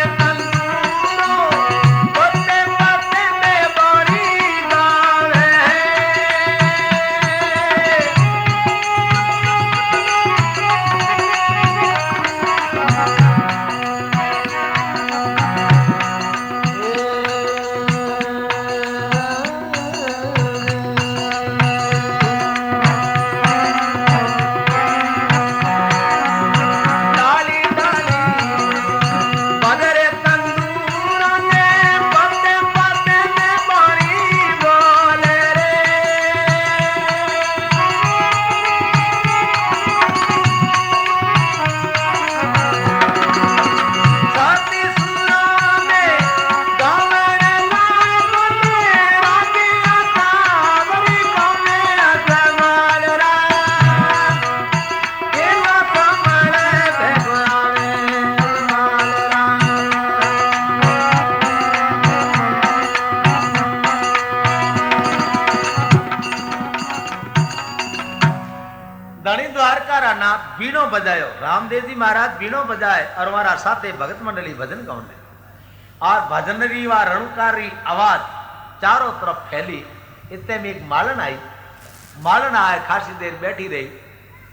बीणो बजायो। रामदेव जी महाराज बीणो बजाए और हमारा साथे भगत मंडली भजन गाने और भजन री व रणकार री आवाज चारों तरफ फैली। इतने में एक मालन आई। मालन आए, खासी देर बैठी रही,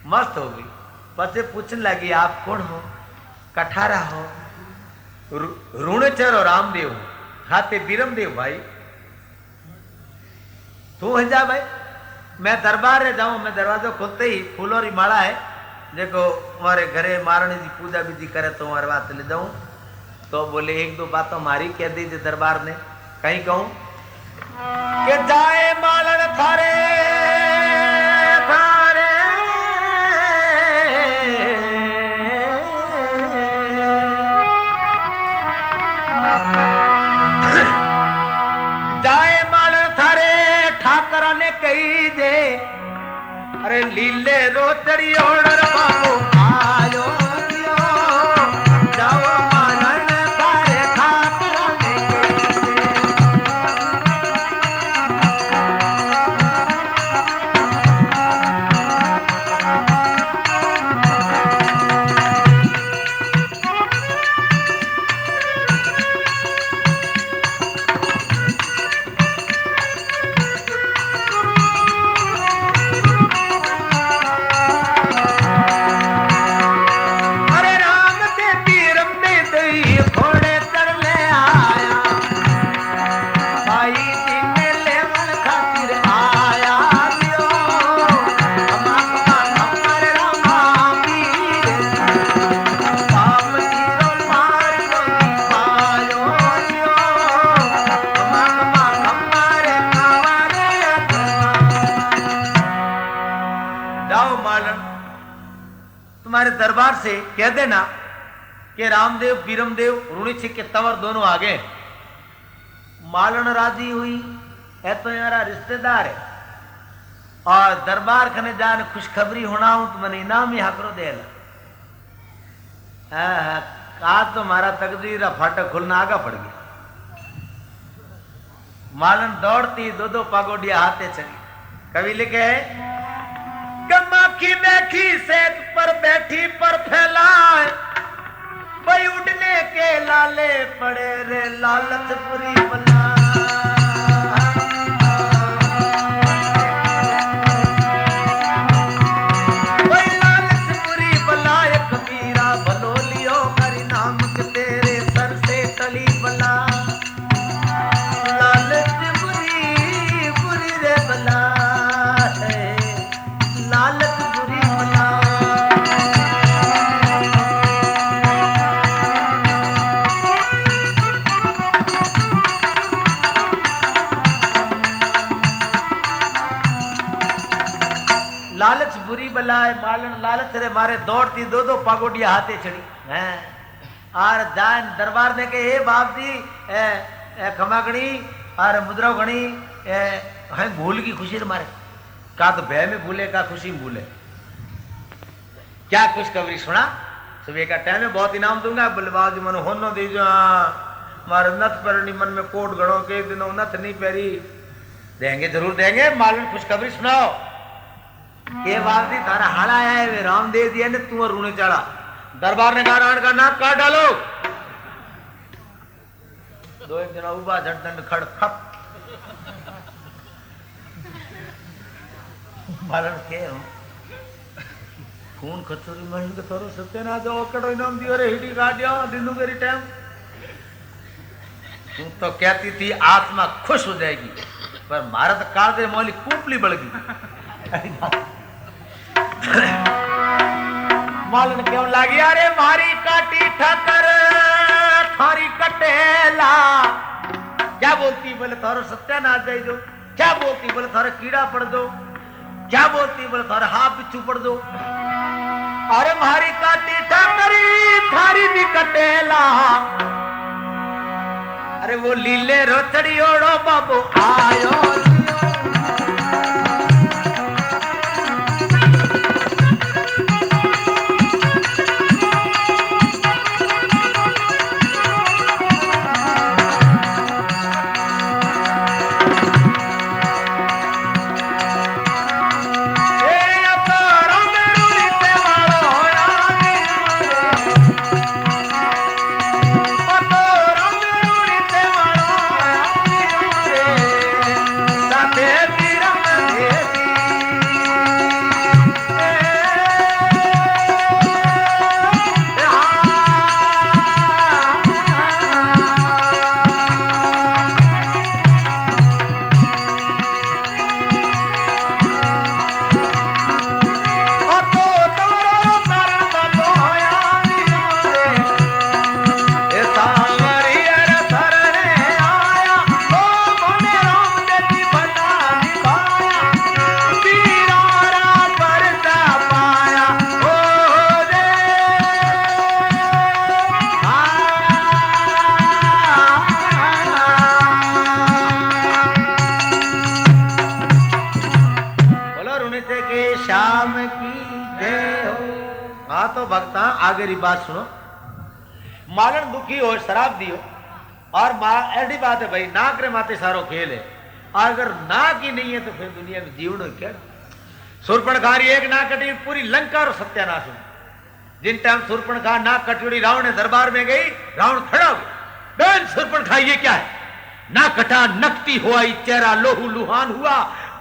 मस्त हो गई। बच्चे पूछने लगी आप कौन हो? कठारा हो? ऋणचर और रामदेव हो, खाते बीरमदेव भाई। तू है जा भाई, मैं दरबार रे जाऊं। मैं दरवाजा खोलते ही फूलों की माला है देखो हमारे घरे मारणी जी पूजा विधि करे तो हमारे बात ले जाऊं। तो बोले एक दो बातों हमारी कह दीजिए दरबार ने। कहीं कहूं कि जाए मालन थारे थारे जाए मालन थारे ठाकरा ने कही दे। अरे लीले रोतड़ी ओढ़ बाबू आयो दियो जाओ मालन थारे ठाकरा ने दरबार से कह देना कि रामदेव बीरमदेव ऋणिछि के तंवर दोनों आ गए। मालन राजी हुई है तो यारा रिश्तेदार है और दरबार खने जान खुशखबरी होना हूं तो मैंने इनाम ही हाकरो देला। कहा तो मारा तकदीर फाटक खुलना आगा पड़ गया। मालन दौड़ती दो दो पागोडिया हाथे चली। कवि लिखे गमाखी बैठी सेत पर बैठी पर फैलाए भाई उड़ने के लाले पड़े रे लालच बुरी बला। भाई लालच बुरी बला कबीरा भलो लियो हरि नाम के तेरे सर से टली बला। लालच बुरी बुरी रे बला है, लालच बुरी बला। लालच बुरी बलाए मालन लालच रे मारे दौड़ती दो दो पागोडिया हाथे चढ़ी हैं और जान दरबार ने के हे बाप जी खमागणी और मुद्राव गणी है भूल की खुशी रे मारे का तो भय में भूले का खुशी में भूले। क्या खुशखबरी सुना? सुबह का टाइम में बहुत इनाम दूंगा। बलबाज मन होनो दीजो मारे नथ परनी मन में कोट गणों के दिनों नथ नहीं पहरी देंगे जरूर देंगे। मालूम खुशखबरी सुनाओ। ये बात थी थारा हाल आया है वे रामदेव जी ने तू रूने चढ़ा। दरबार ने गारण का नाक काट डालो। दो एक जना उबा झटदंड खड़ खप मालन के खून खचोरी मन के थोरो सत्यना जो ओकड़ो इनाम दियो रे हिडी गाडियो दिनु करी टाइम। तू तो कहती थी आत्मा खुश हो जाएगी पर मारा तो काल दे मोली कूपली बढ़ गई। मालन क्यों लागी? अरे मारी काटी ठकर थारी कटेला। क्या बोलती बोले थारो सत्यानाश जाई दो। क्या बोलती बोले थारे कीड़ा पड़ दो। क्या बोलती बोले थारे हाथ बिच्छू पड़ दो। अरे मारी काटी ठकरी थारी भी कटेला। अरे वो लीले रोचड़ी ओढ़ो बाबू आयो। हाँ तो भक्ता आगे री बात सुनो। मालन दुखी हो शराब दियो और ऐसी बात है भाई नाक रे माते सारो खेल है। अगर नाक ही नहीं है तो फिर दुनिया में जीवन क्या। सुरपणखारी एक नाक कटी पूरी लंका और सत्यानाश हुई। जिन टाइम सुरपणखा नाक कटोरी रावण ने दरबार में गई, रावण खड़ा हो गया। सुरपणखा ये क्या है? ना कटा नकती हुआ, चेहरा लोहू लुहान हुआ।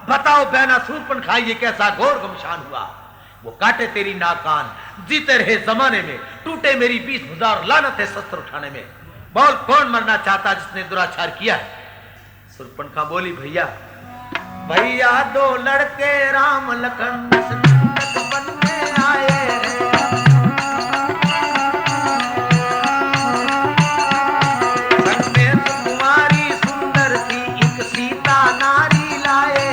बताओ बहना सुरपणखा ये कैसा घोर गमशान हुआ। वो काटे तेरी नाकान, जीते रहे जमाने में, टूटे मेरी 20,000 लानत है शस्त्र उठाने में। बोल कौन मरना चाहता जिसने दुराचार किया है? सुरपणखा बोली भैया भैया दो लड़के राम लखन बनने आए हैं। संग कुमारी सुंदर सी एक सीता नारी लाए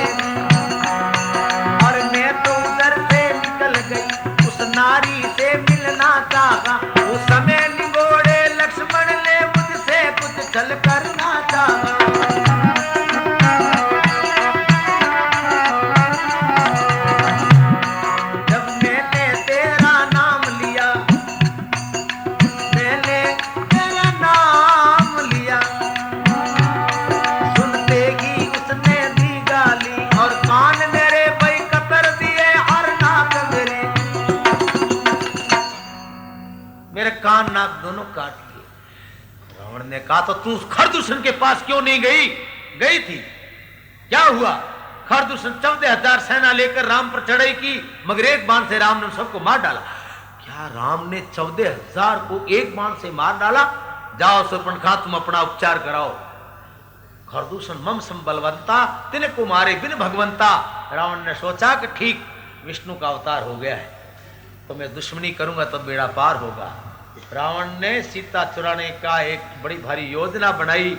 और मैं तो उधर से निकल गई उस नारी से मिलना चाहा। उस समय निगोड़े लक्ष्मण ने मुझसे कुछ छल करना चाहा। कान नाक दोनों काट लिए। रावण ने कहा तो तू खरदूषण के पास क्यों नहीं गई? गई थी, क्या हुआ? खरदूषण 14,000 सेना लेकर राम पर चढ़ाई की, मगर एक बाण से राम ने सबको मार डाला। क्या राम ने 14,000 को एक बाण से मार डाला? जाओ सुरपणखा तुम अपना उपचार कराओ। खरदूषण मम सम बलवंता तिन को मारे बिन भगवंता। रावण ने सोचा कि ठीक विष्णु का अवतार हो गया है, तो मैं दुश्मनी करूंगा तो बेड़ा पार होगा। रावण ने सीता चुराने का एक बड़ी भारी योजना बनाई।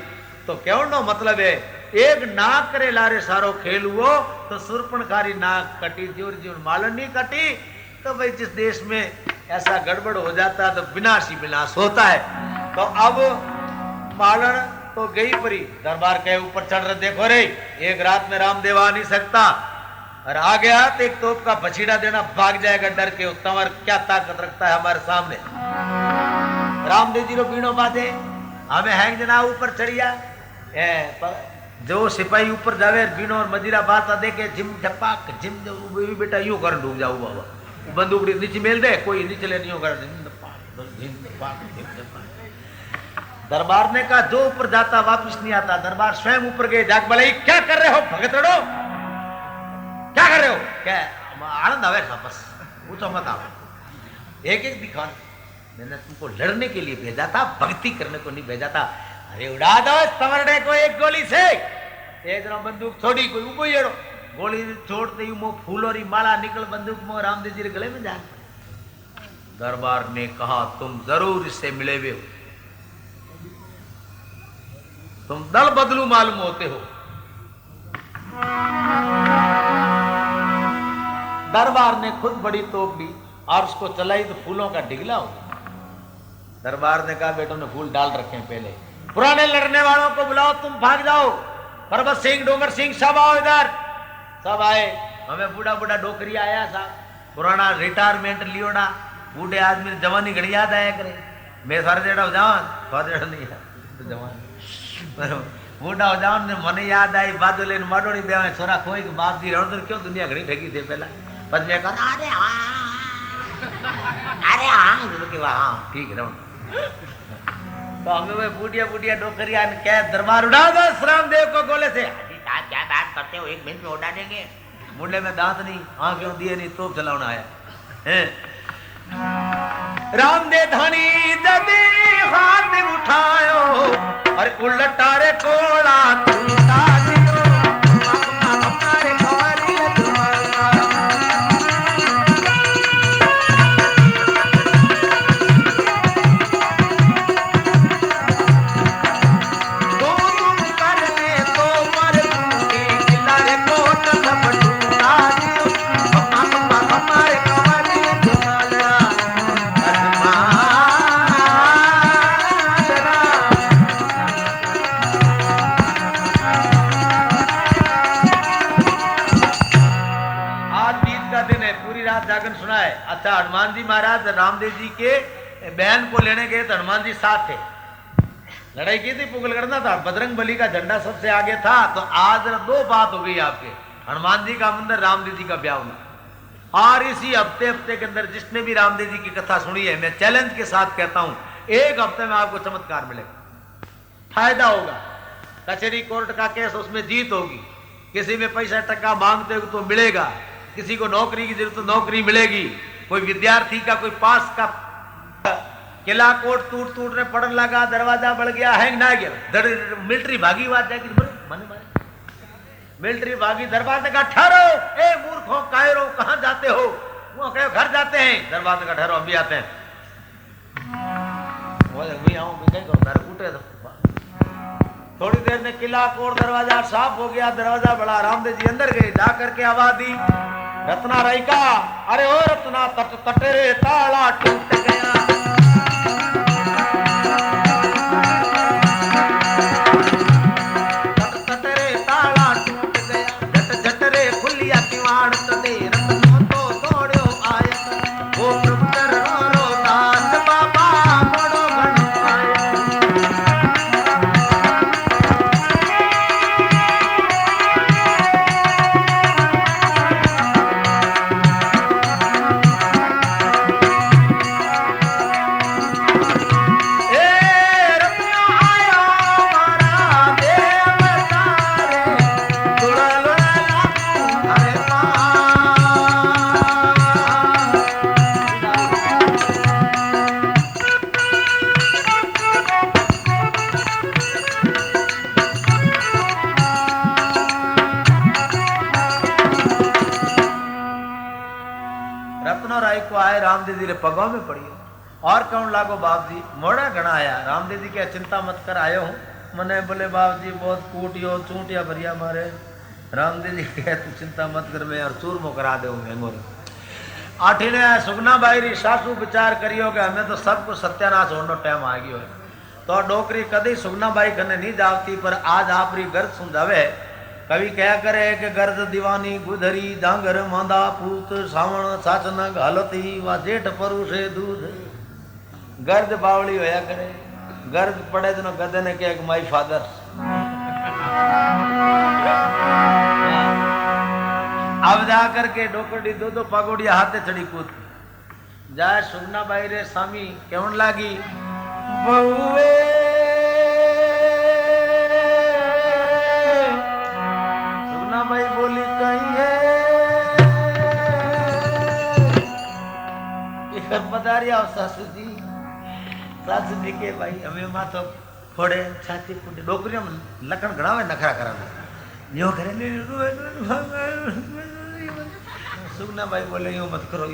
तो क्यों ना मतलब है एक नाक करे लारे सारो खेल हुआ तो सुरपणखारी नाक कटी, जोर जोर मालन नहीं कटी। तो भाई जिस देश में ऐसा गड़बड़ हो जाता है तो विनाश ही विनाश होता है। तो अब मालन तो गई परी दरबार के ऊपर चढ़ रहे। देखो रे एक रात में रामदेव आ नहीं सकता, और आ गया तो एक तोप का बछीड़ा देना भाग जाएगा डर के। उत्तम क्या ताकत रखता है हमारे सामने। रामदेव जी रो बीणो बाजे हमें हैंग जना ऊपर चढ़िया। जो सिपाही ऊपर जावे बीणो और मजीरा बात देखे जिम झपाक जिम बेटा यूं कर डूब जाऊ बाबा बंदूक नीचे मेल दे कोई नीचे ले नहीं कर। दरबार ने कहा जो ऊपर जाता वापस नहीं आता। दरबार स्वयं ऊपर गए, जाग बोले क्या कर रहे हो भगत रड़ो, क्या कर रहे हो? क्या आनंद आवे बस पूछो मत आओ। एक एक दिखा मैंने तुमको लड़ने के लिए भेजा था, भक्ति करने को नहीं भेजा था। अरे उड़ा दो सवरने को एक गोली से। एक जरा बंदूक छोड़ी कोई ऊपर ही गोली छोड़ते ही मुंह फूलों री माला निकल बंदूक में रामदेव जी के गले में जान। दरबार ने कहा तुम जरूर इससे मिले हुए हो, तुम दल बदलू मालूम होते हो। दरबार ने खुद बड़ी तोप ली और उसको चलाई तो फूलों का डिगला हो। दरबार ने कहा बेटों ने फूल डाल रखे हैं, पहले पुराने लड़ने वालों को बुलाओ, तुम भाग जाओ। परबत सिंह डोंगर सिंह सब आओ इधर। सब आए। हमें बूढ़ा बूढ़ा डोकरी आया था, पुराना रिटायरमेंट लियो ना। बूढ़े आदमी जवानी घड़ी याद आया करे। मैं सारे जेड़ा हो जवान थोड़ा नहीं तो जवान बूढ़ा हो जाओ ने मन याद आई बादो लेन माडोड़ी बेवा छोरा खोई के बाप जी रण क्यों दुनिया घड़ी ठगी थे पहला। बस मैं कहा अरे हाँ ठीक है रण। तो हमें वो बूढ़िया बूढ़िया डोकरिया ने क्या दरबार उड़ा दो रामदेव को गोले से। क्या बात करते हो, 1 मिनट में उड़ा देंगे। मुंडे में दांत नहीं, आंखें दिए नहीं, तोप चलाना आया। रामदेव धनी दबी हाथ उठायो और उलटारे कोड़ा बात जाकर सुना है। अच्छा, हनुमान जी महाराज रामदेव जी के बहन को लेने गए तो हनुमान जी साथ थे, लड़ाई की थी, पुगल करना था, बजरंग बली का झंडा सबसे आगे था। तो आज 2 बात हो गई आपके, हनुमान जी का मंदिर, रामदेव जी का ब्याह होना। और इसी हफ्ते के अंदर जिसने भी रामदेव जी की कथा सुनी है, मैं चैलेंज के साथ कहता हूं, 1 हफ्ते में आपको चमत्कार मिलेगा, फायदा होगा। कचहरी कोर्ट का केस, उसमें जीत होगी। किसी में पैसा टका मांगते हो तो मिलेगा, किसी को नौकरी की जरूरत तो नौकरी मिलेगी। कोई विद्यार्थी का कोई पास का किला कोट टूटने पड़ने लगा, दरवाजा बढ़ गया, हैंग ना गया, मिलिट्री भागी बात जाएगी, मिलिट्री भागी, दरवाजे का ठहरो, ए मूर्खों कायरो कहां जाते हो, वो कहे घर जाते हैं, दरवाजे का ठहरो, हम भी आते हैं, थोड़ी देर में किला कोट दरवाजा साफ हो गया, दरवाजा बड़ा, रामदेव जी अंदर गए, जाकर के आवाज दी, रत्ना राय का, अरे ओ रत्ना तटेरे ताला टूट गया, तटेरे ताला टूट गया, झट झट रे खुलिया किवाड़ तटे, रत्नो तो दौड़ो आया, वो प्रभु रो दास बाबा बड़ो घन आया। रामदेव जी रे पगों में पड़ी और कौन लागो बाप जी, मोड़ा घना आया, रामदेव जी क्या चिंता मत कर, आयो हूं। मने बोले बाप जी बहुत कूटियो चूंटिया भरिया मारे, रामदेव जी कहे तू चिंता मत कर, मैं और चूरमो करा दे मोरी। आठी ने सुगना बाई री सासू विचार करियो कि हमें तो सबको सत्यानाश होने टाइम आ गयो है, तो डोकरी कदी सुगना बाई कने नहीं जावती, पर आज आप री गर्द समझावे। कवि क्या करे कि गर्द दीवानी गुधरी, डांगर मांदा पूत, सावण साचन घालती, वा जेठ परुषे दूध, गर्द बावली होया करे, गर्द पड़े तो गदे ने कहे माई फादर, अब जा करके डोकड़ी दो पगोड़िया हाथे चढ़ी कूद जाए, सुगना बाई रे स्वामी केवन लागी, बहुए भाई बोली कहीं है पधारिया सासू जी के भाई हमें माथो फोड़े छाती फूटे, डोकरी में लखन घड़ा में नखरा करा यो करे, सुगना भाई बोले यो मत करो,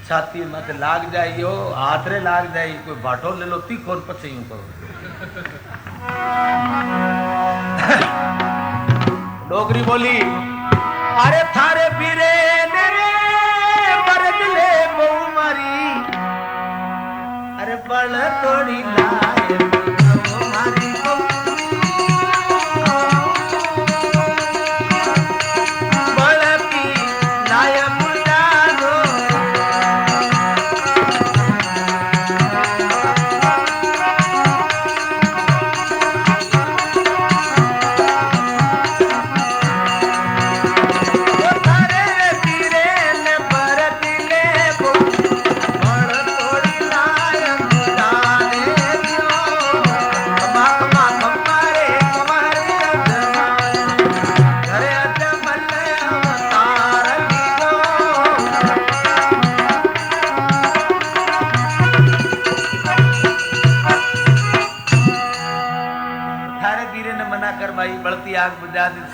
छाती मत लाग जाए, यो हाथ रे लाग जाए, कोई बाटो ले लो तीखो पछे यूं करो। डोगरी बोली, अरे थारे पीरे मेरे बरदले बहु मारी, अरे बल तोड़ी लाए मारी, बल की लाए मुलानो,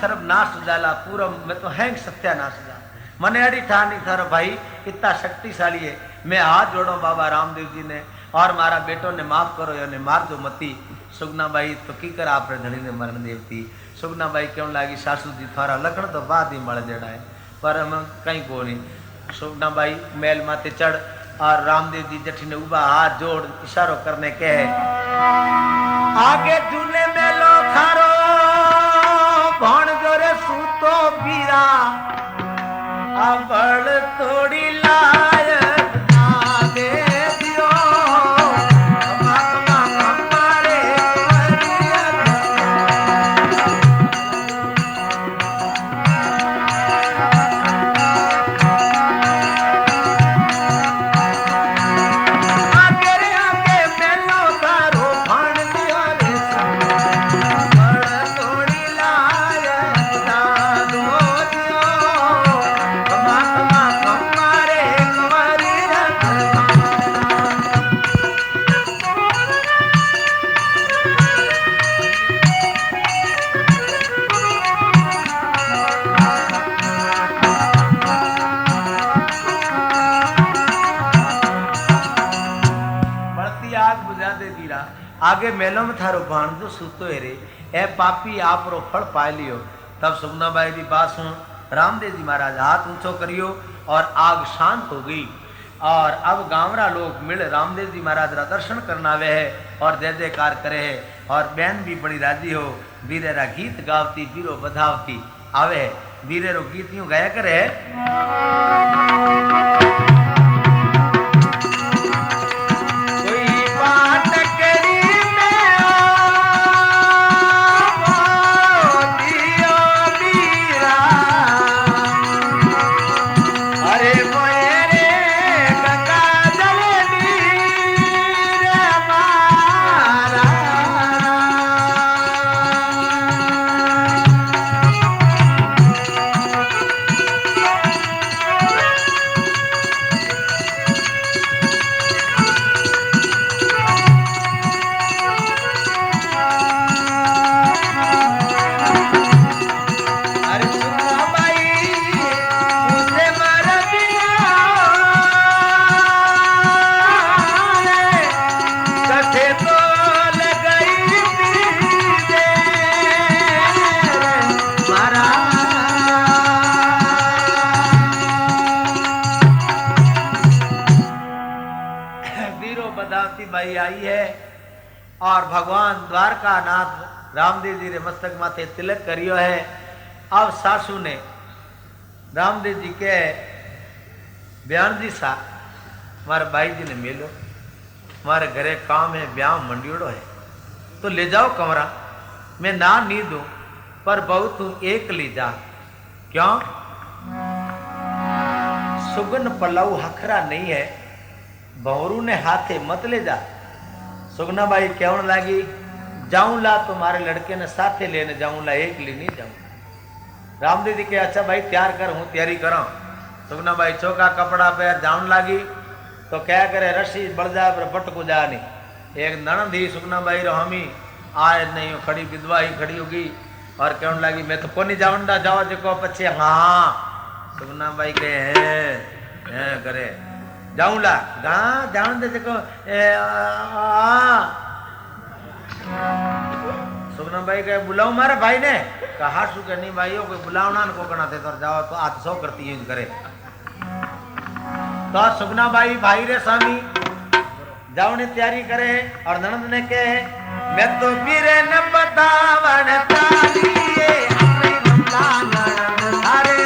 सर्वनाश जाला पूरा मैं तो हैंग सत्यानाश जा, मने अड़ी ठानी थारो भाई इतना शक्तिशाली है, मैं हाथ जोड़ो बाबा रामदेव जी ने, और मारा बेटो ने माफ करो, या ने मार दो मती। सुगना बाई तो की कर आप धनी ने मरण देवती, सुगना बाई क्यों लागी, सासू जी थारा लखन तो बाद ही मर जड़ा है, पर हम कहीं को नहीं। सुगना बाई मैल माते चढ़, और रामदेव जी जठी ने उबा हाथ जोड़ इशारो करने के आगे झूले में लो थारो भण जोरे सूतो बीरा, अबड़ तोड़ी आगे मेलो में थारो भाणजो सूतो है रे, ए पापी आप रो फल पा लियो। तब सुगनाबाई की बात सुन रामदेव जी महाराज हाथ ऊंचो करियो और आग शांत हो गई। और अब गांवरा लोग मिल रामदेव जी महाराज का दर्शन करना वे है और जय जयकार करे है। और बहन भी बड़ी राजी हो, बीरे रा गीत गावती बीरो बधावती आवे है। बीरे रो गीत यूं गाया करे बाई आई है। और भगवान द्वारका नाथ रामदेव जी रे मस्तक माथे तिलक करियो है। अब सासू ने रामदेव जी के बयान जी सा मारे भाई जी ने मिलो, मारे घरे काम है, ब्याह मंडियोड़ो है, तो ले जाओ कमरा, मैं ना नहीं दूं पर बहु तू एक ले जा। क्यों? सुगन पलाऊ हखरा नहीं है, बहुरू ने हाथे मत ले जा। सुगना बाई कहने लगी जाऊंला तुम्हारे लड़के ने साथे लेने जाऊंला, एक ले नहीं जाऊं। रामदेव जी के अच्छा भाई तैयार कर, हूं तैयारी करा। सुगना बाई चौका कपड़ा पैर जाऊन लगी तो क्या करे रस्सी बढ़ जाए पर बट को जा नहीं। एक ननद ही सुगना बाई रो हमी आए नहीं खड़ी विधवा ही खड़ी होगी और कहने लगी मैं तो कोनी जाऊंडा, जाओ जो पछे। हाँ सुगना बाई कहे हैं करे जाऊंला गा जान दे देखो सुगना भाई कहे बुलाऊ मारे भाई ने कहा शू के नहीं भाई कोई बुलावना को करना थे तो जाओ तो आज सो करती यूज करे। तो सुगना भाई रे स्वामी जाओ ने तैयारी करे और ननद ने कहे मैं तो पीरे न बतावन तालिए अपने नंदाना सारे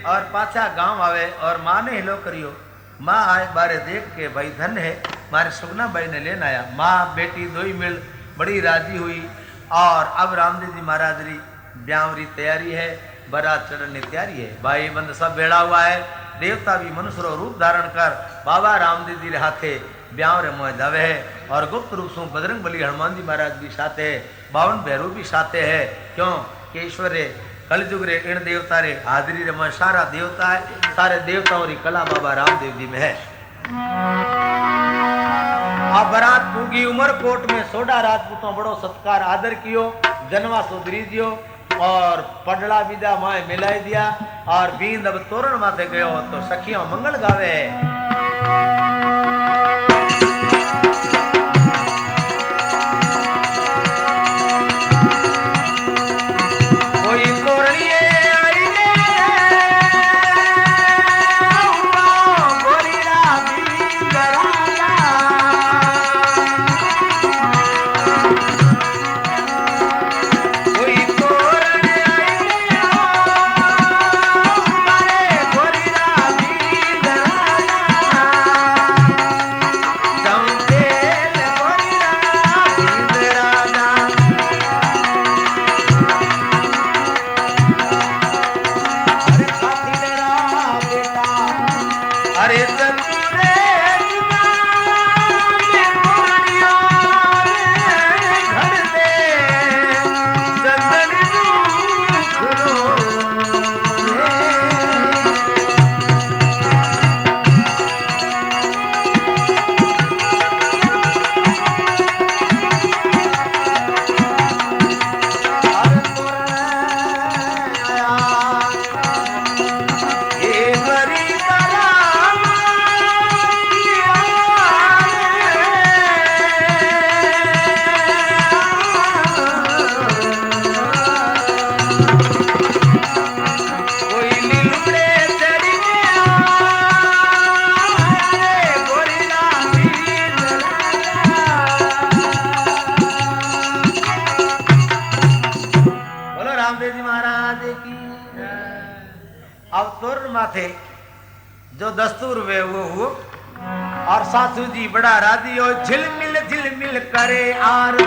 और पाछा गांव आवे और माँ ने हिलो करियो। माँ आए बारे देख के भाई धन है मारे सुगना भाई ने लेना आया। माँ बेटी दो ही मिल बड़ी राजी हुई और अब रामदेव जी महाराज री ब्याह री तैयारी है, बारात चढ़ने की तैयारी है। भाई बंद सब बेड़ा हुआ है, देवता भी मनुष्य रूप धारण कर बाबा रामदेव जी रे हाथे ब्याह रे मोह जावे है। और गुप्त रूप से बजरंग बली हनुमान जी महाराज भी साथे है, 52 भैरव भी साथे है। क्यों कि ईश्वर रे कलयुग रे इन देवता रे हाजरी रे में सारा देवता है, सारे देवताओं री कला बाबा रामदेव जी में है। आ बारात पूगी उमरकोट में सोडा राजपूतों बड़ो सत्कार आदर कियो, जनवा सुधरी दियो और पडड़ा विदा माए मिलाई दिया और बींद अब तोरण माथे गयो तो सखियों मंगल गावे। माथे जो दस्तूर वे वो हुआ और सासू जी बड़ा राजी हो झिलमिल करे आर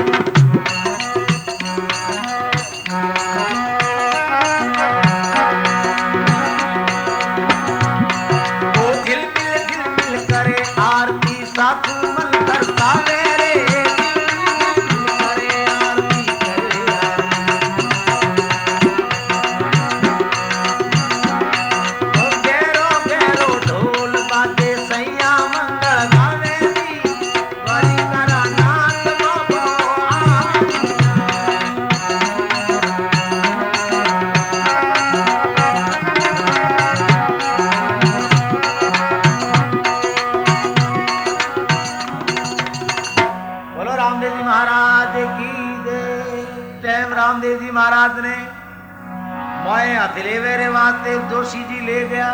वो झिलमिल करे आरती सासू मन करता मेरे रामदेव जी महाराज ने मोए हथले वेरे वास्ते जोशी जी ले गया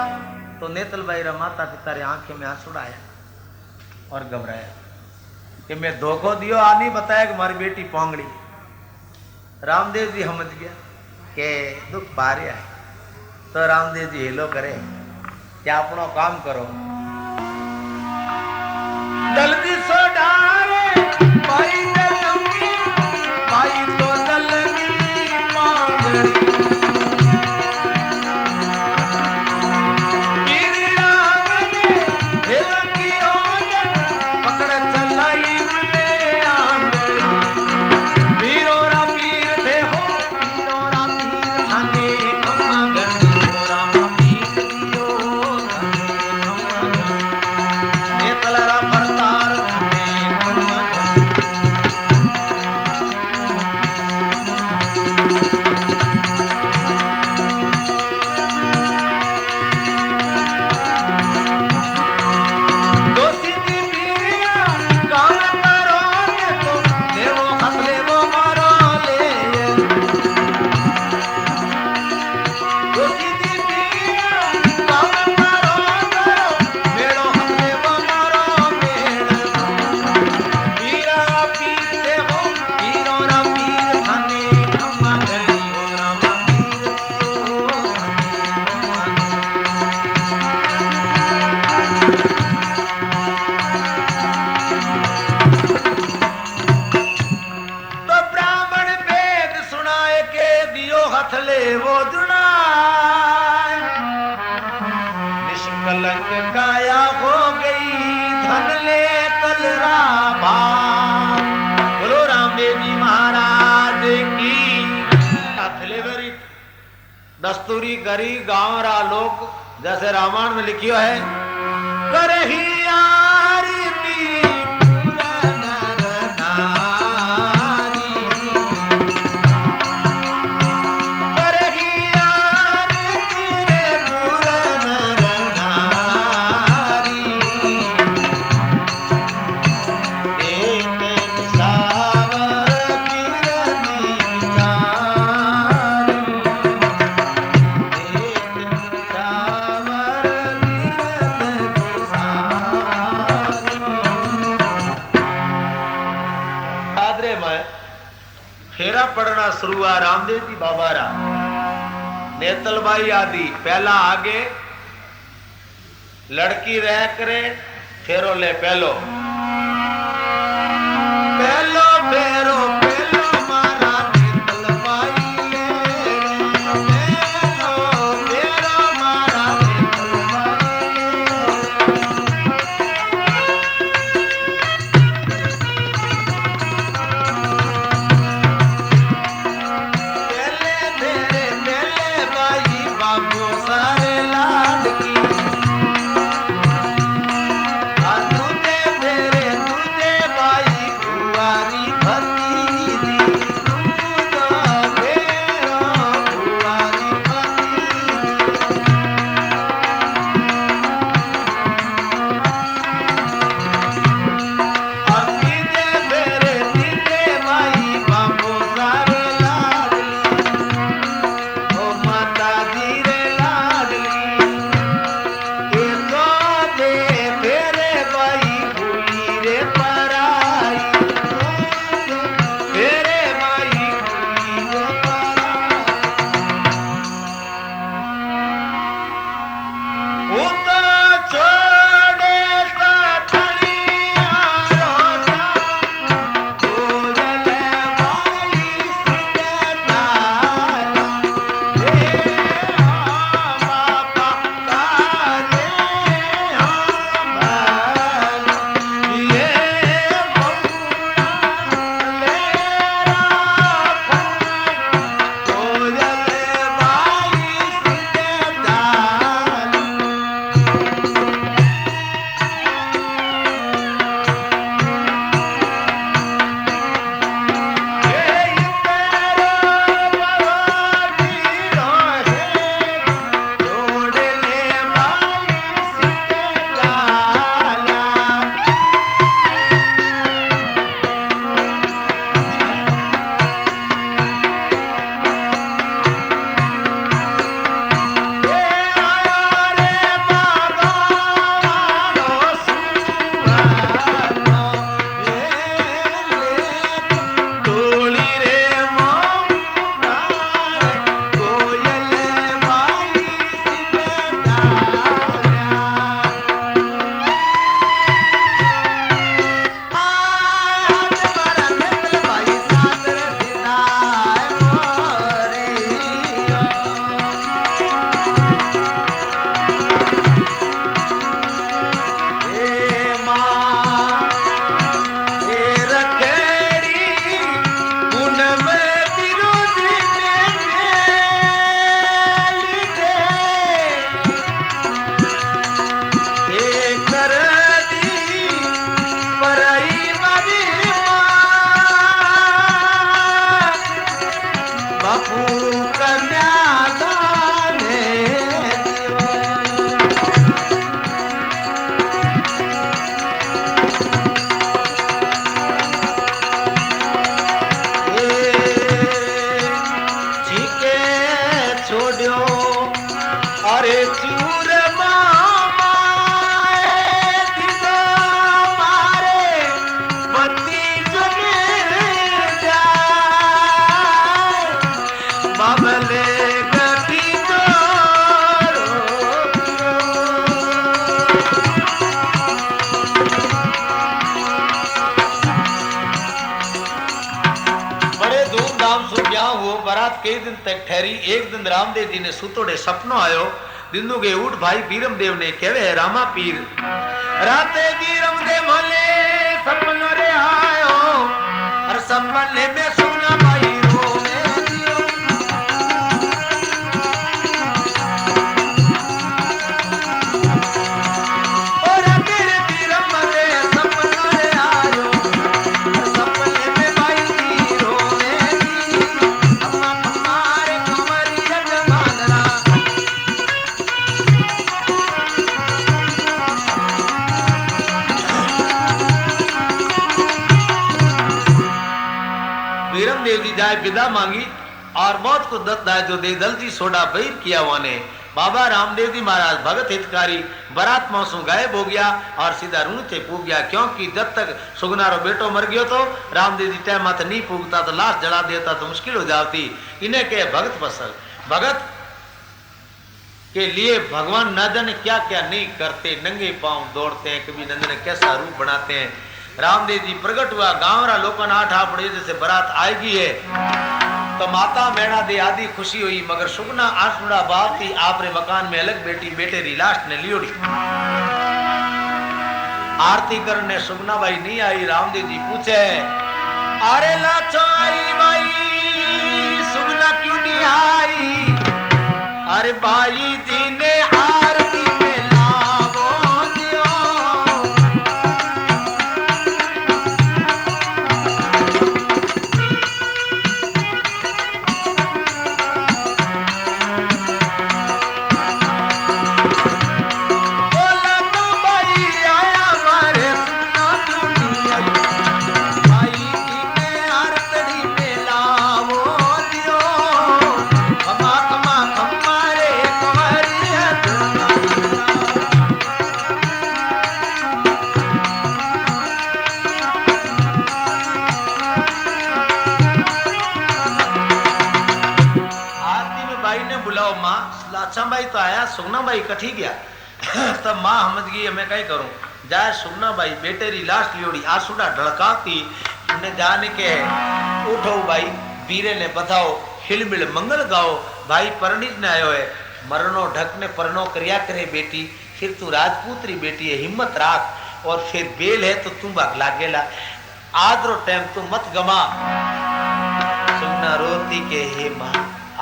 तो नेतल भाई रा माता पिता रे आंखें में आंसू आया और घबराया कि मैं धोखो दियो आ नहीं बताया कि मारी बेटी पोंगड़ी। रामदेव जी समझ गया कि दुख पा रहा है तो रामदेव जी हेलो करे क्या अपनो काम करो जल्दी सो डारे भाई भाई तो दस्तूरी करी गांव रा लोग जैसे रामायण में लिखियो है करही आरती पूरा नर नारी फेरा पड़ना शुरू हुआ रामदेव जी बाबा रा नेतलबाई आदि पहला आगे लड़की रह करे फेरो ले पहलो पहलो फेरो पहलो मारा नेतलबाई ले पहलो फेरो मारा कई दिन तक ठहरी। एक दिन रामदेव जी ने सुतोड़े सपनो आयो दिनू के उठ भाई बीरम देव ने कहवे रामा पीर राते बीरम दे मोले सपनो रे आयो और सपने में सुना भाई विदा मांगी और मौत को दत्त दाए जो दे दलती सोडा बहिर किया वाने बाबा रामदेव जी महाराज भगत हितकारी बरात मौसू गायब हो गया और सीधा ऋण थे पूग गया, क्योंकि जब तक सुगनारो बेटो मर गयो तो रामदेव जी टाइम मत नहीं पूगता तो लाश जला देता तो मुश्किल हो जाती। इन्हें के भगत पसल, भगत के लिए भगवान न जाने क्या क्या नहीं करते, नंगे पांव दौड़ते हैं, कभी न जाने कैसा रूप बनाते हैं। रामदेव जी प्रकट हुआ, गांव रा लोग आठा पड़े जैसे बारात आएगी है तो माता मैणा दे आदि खुशी हुई, मगर सुगना आसुड़ा बाप थी आपरे मकान में अलग बेटी बेटे री लाश ने लियोड़ी। आरती करने सुगना भाई नहीं आई। रामदेव जी पूछे, अरे लाचो आई भाई सुगना क्यों नहीं आई? अरे भाई जी ने आरती में लावो दियो। बोला तो भाई आया मारे सुगना क्यों नहीं आई? भाई जी ने आरती में लावो दियो। खमा खमा खमा रे कुंवरिया आरती में भाई ने बुलाओ माँ, लाचा भाई तो आया, सुगना भाई कठी गया। तब माँ समझ गई मैं कहीं करूं, जाए सुगना भाई बेटे री लाश लियोड़ी आसुड़ा ढड़काती उन्हें जाने के उठो भाई वीरे ने बताओ हिलमिल मंगल गाओ। भाई परनिज ने आयो है, मरनो ढकने परनो करिया करे बेटी, फिर तू राजपूतरी बेटी है, हिम्मत राख और फिर बेल है तो तू भाग लागेला, आदरो टाइम तू मत गमा। सुगना रोती के हे माँ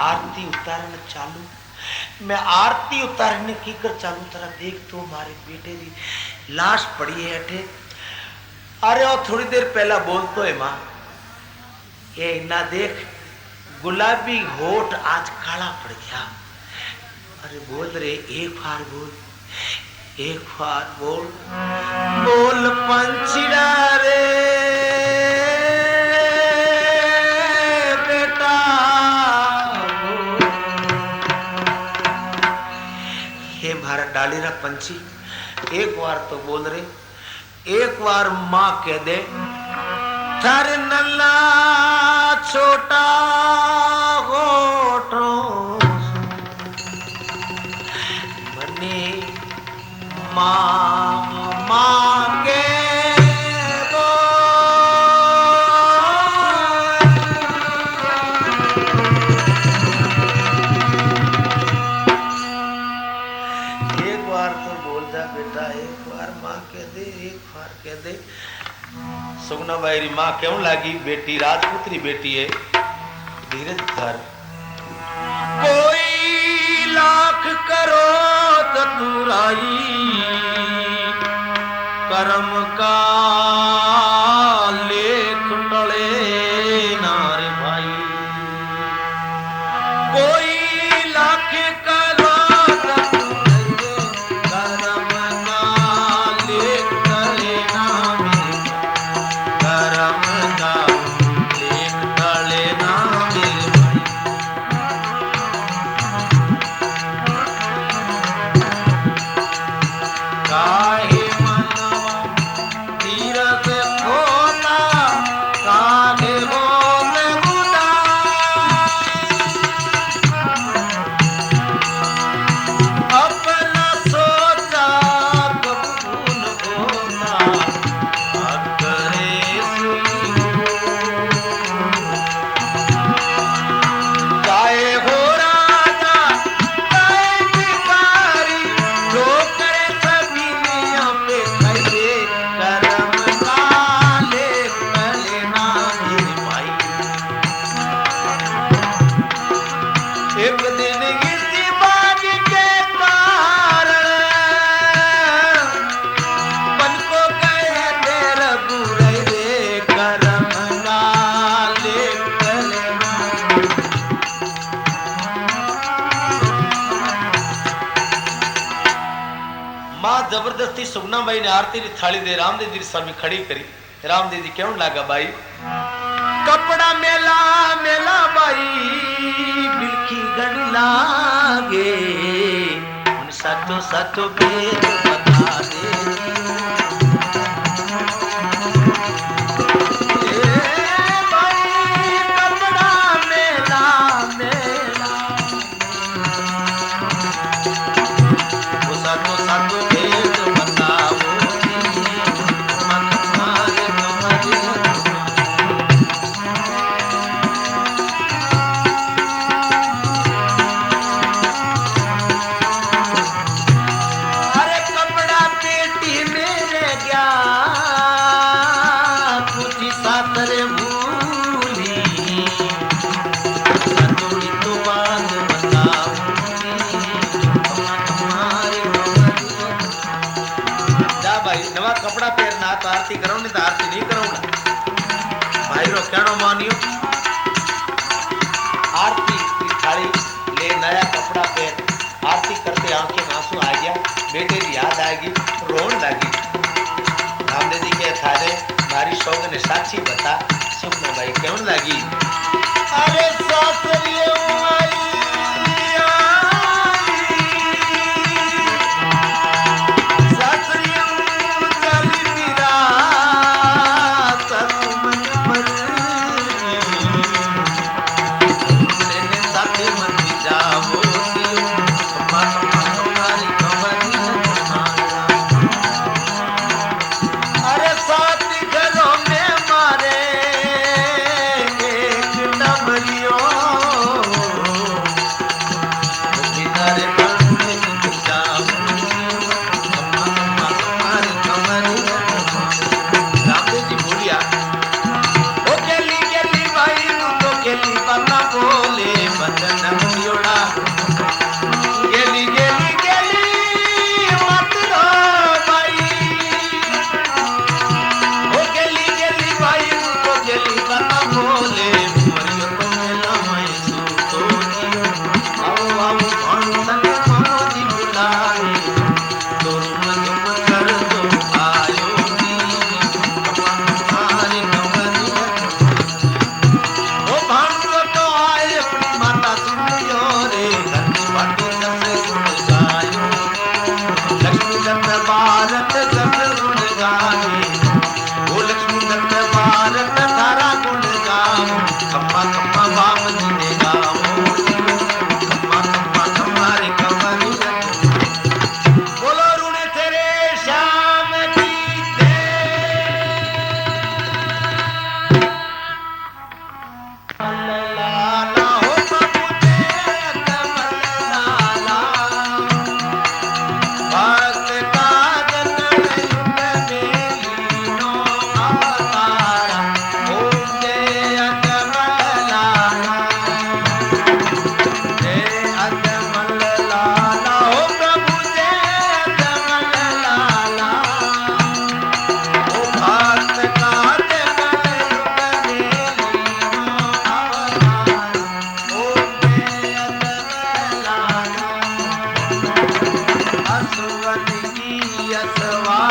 आरती उतारने चालू, मैं आरती उतारने की कर चालू तरह देख तो हमारे बेटे की लाश पड़ी है अठे। अरे और थोड़ी देर पहला बोल तो है माँ, ये ना देख गुलाबी होठ आज काला पड़ गया। अरे बोल रे एक बार बोल, एक बार बोल, बोल पंछीड़ा रे बेटा। हे भारत डाली रा पंछी एक बार तो बोल रे, एक बार माँ कह दे, थर नल्ला छोटा होठो मने माँ माँ के एक बार तो बोल जा बेटा, एक बार माँ कह दे, एक बार कह दे। सुगना भाई माँ क्यों लागी, बेटी राजपुत्री बेटी है, धीरज धर। कोई लाख करो चतुराई कर्म का लेख टले नारे भाई। कोई लाख करो जबरदस्ती सुगना भाई ने आरती की थाली दे रामदेव जी सामने खड़ी करी। रामदेव जी क्यों लागा भाई, कपड़ा मेला मेला भाई बिल्की गड़ लागे। सचो सचो भेद बता दे भाई कपड़ा मेला मेला वो सचो सचो भेद बताओ कपड़ा पहनना तो आरती करो नहीं तो आरती नहीं करो भाई रो कहनो मानियो आरती की थाली ले नया कपड़ा पहन आरती करते आंखें में आंसू आ गया बेटे की याद आएगी रोन लगी रामदेव जी के थारे मारी शौक ने साक्षी बता सुखना भाई क्यों लगी अरे सासरियों सवा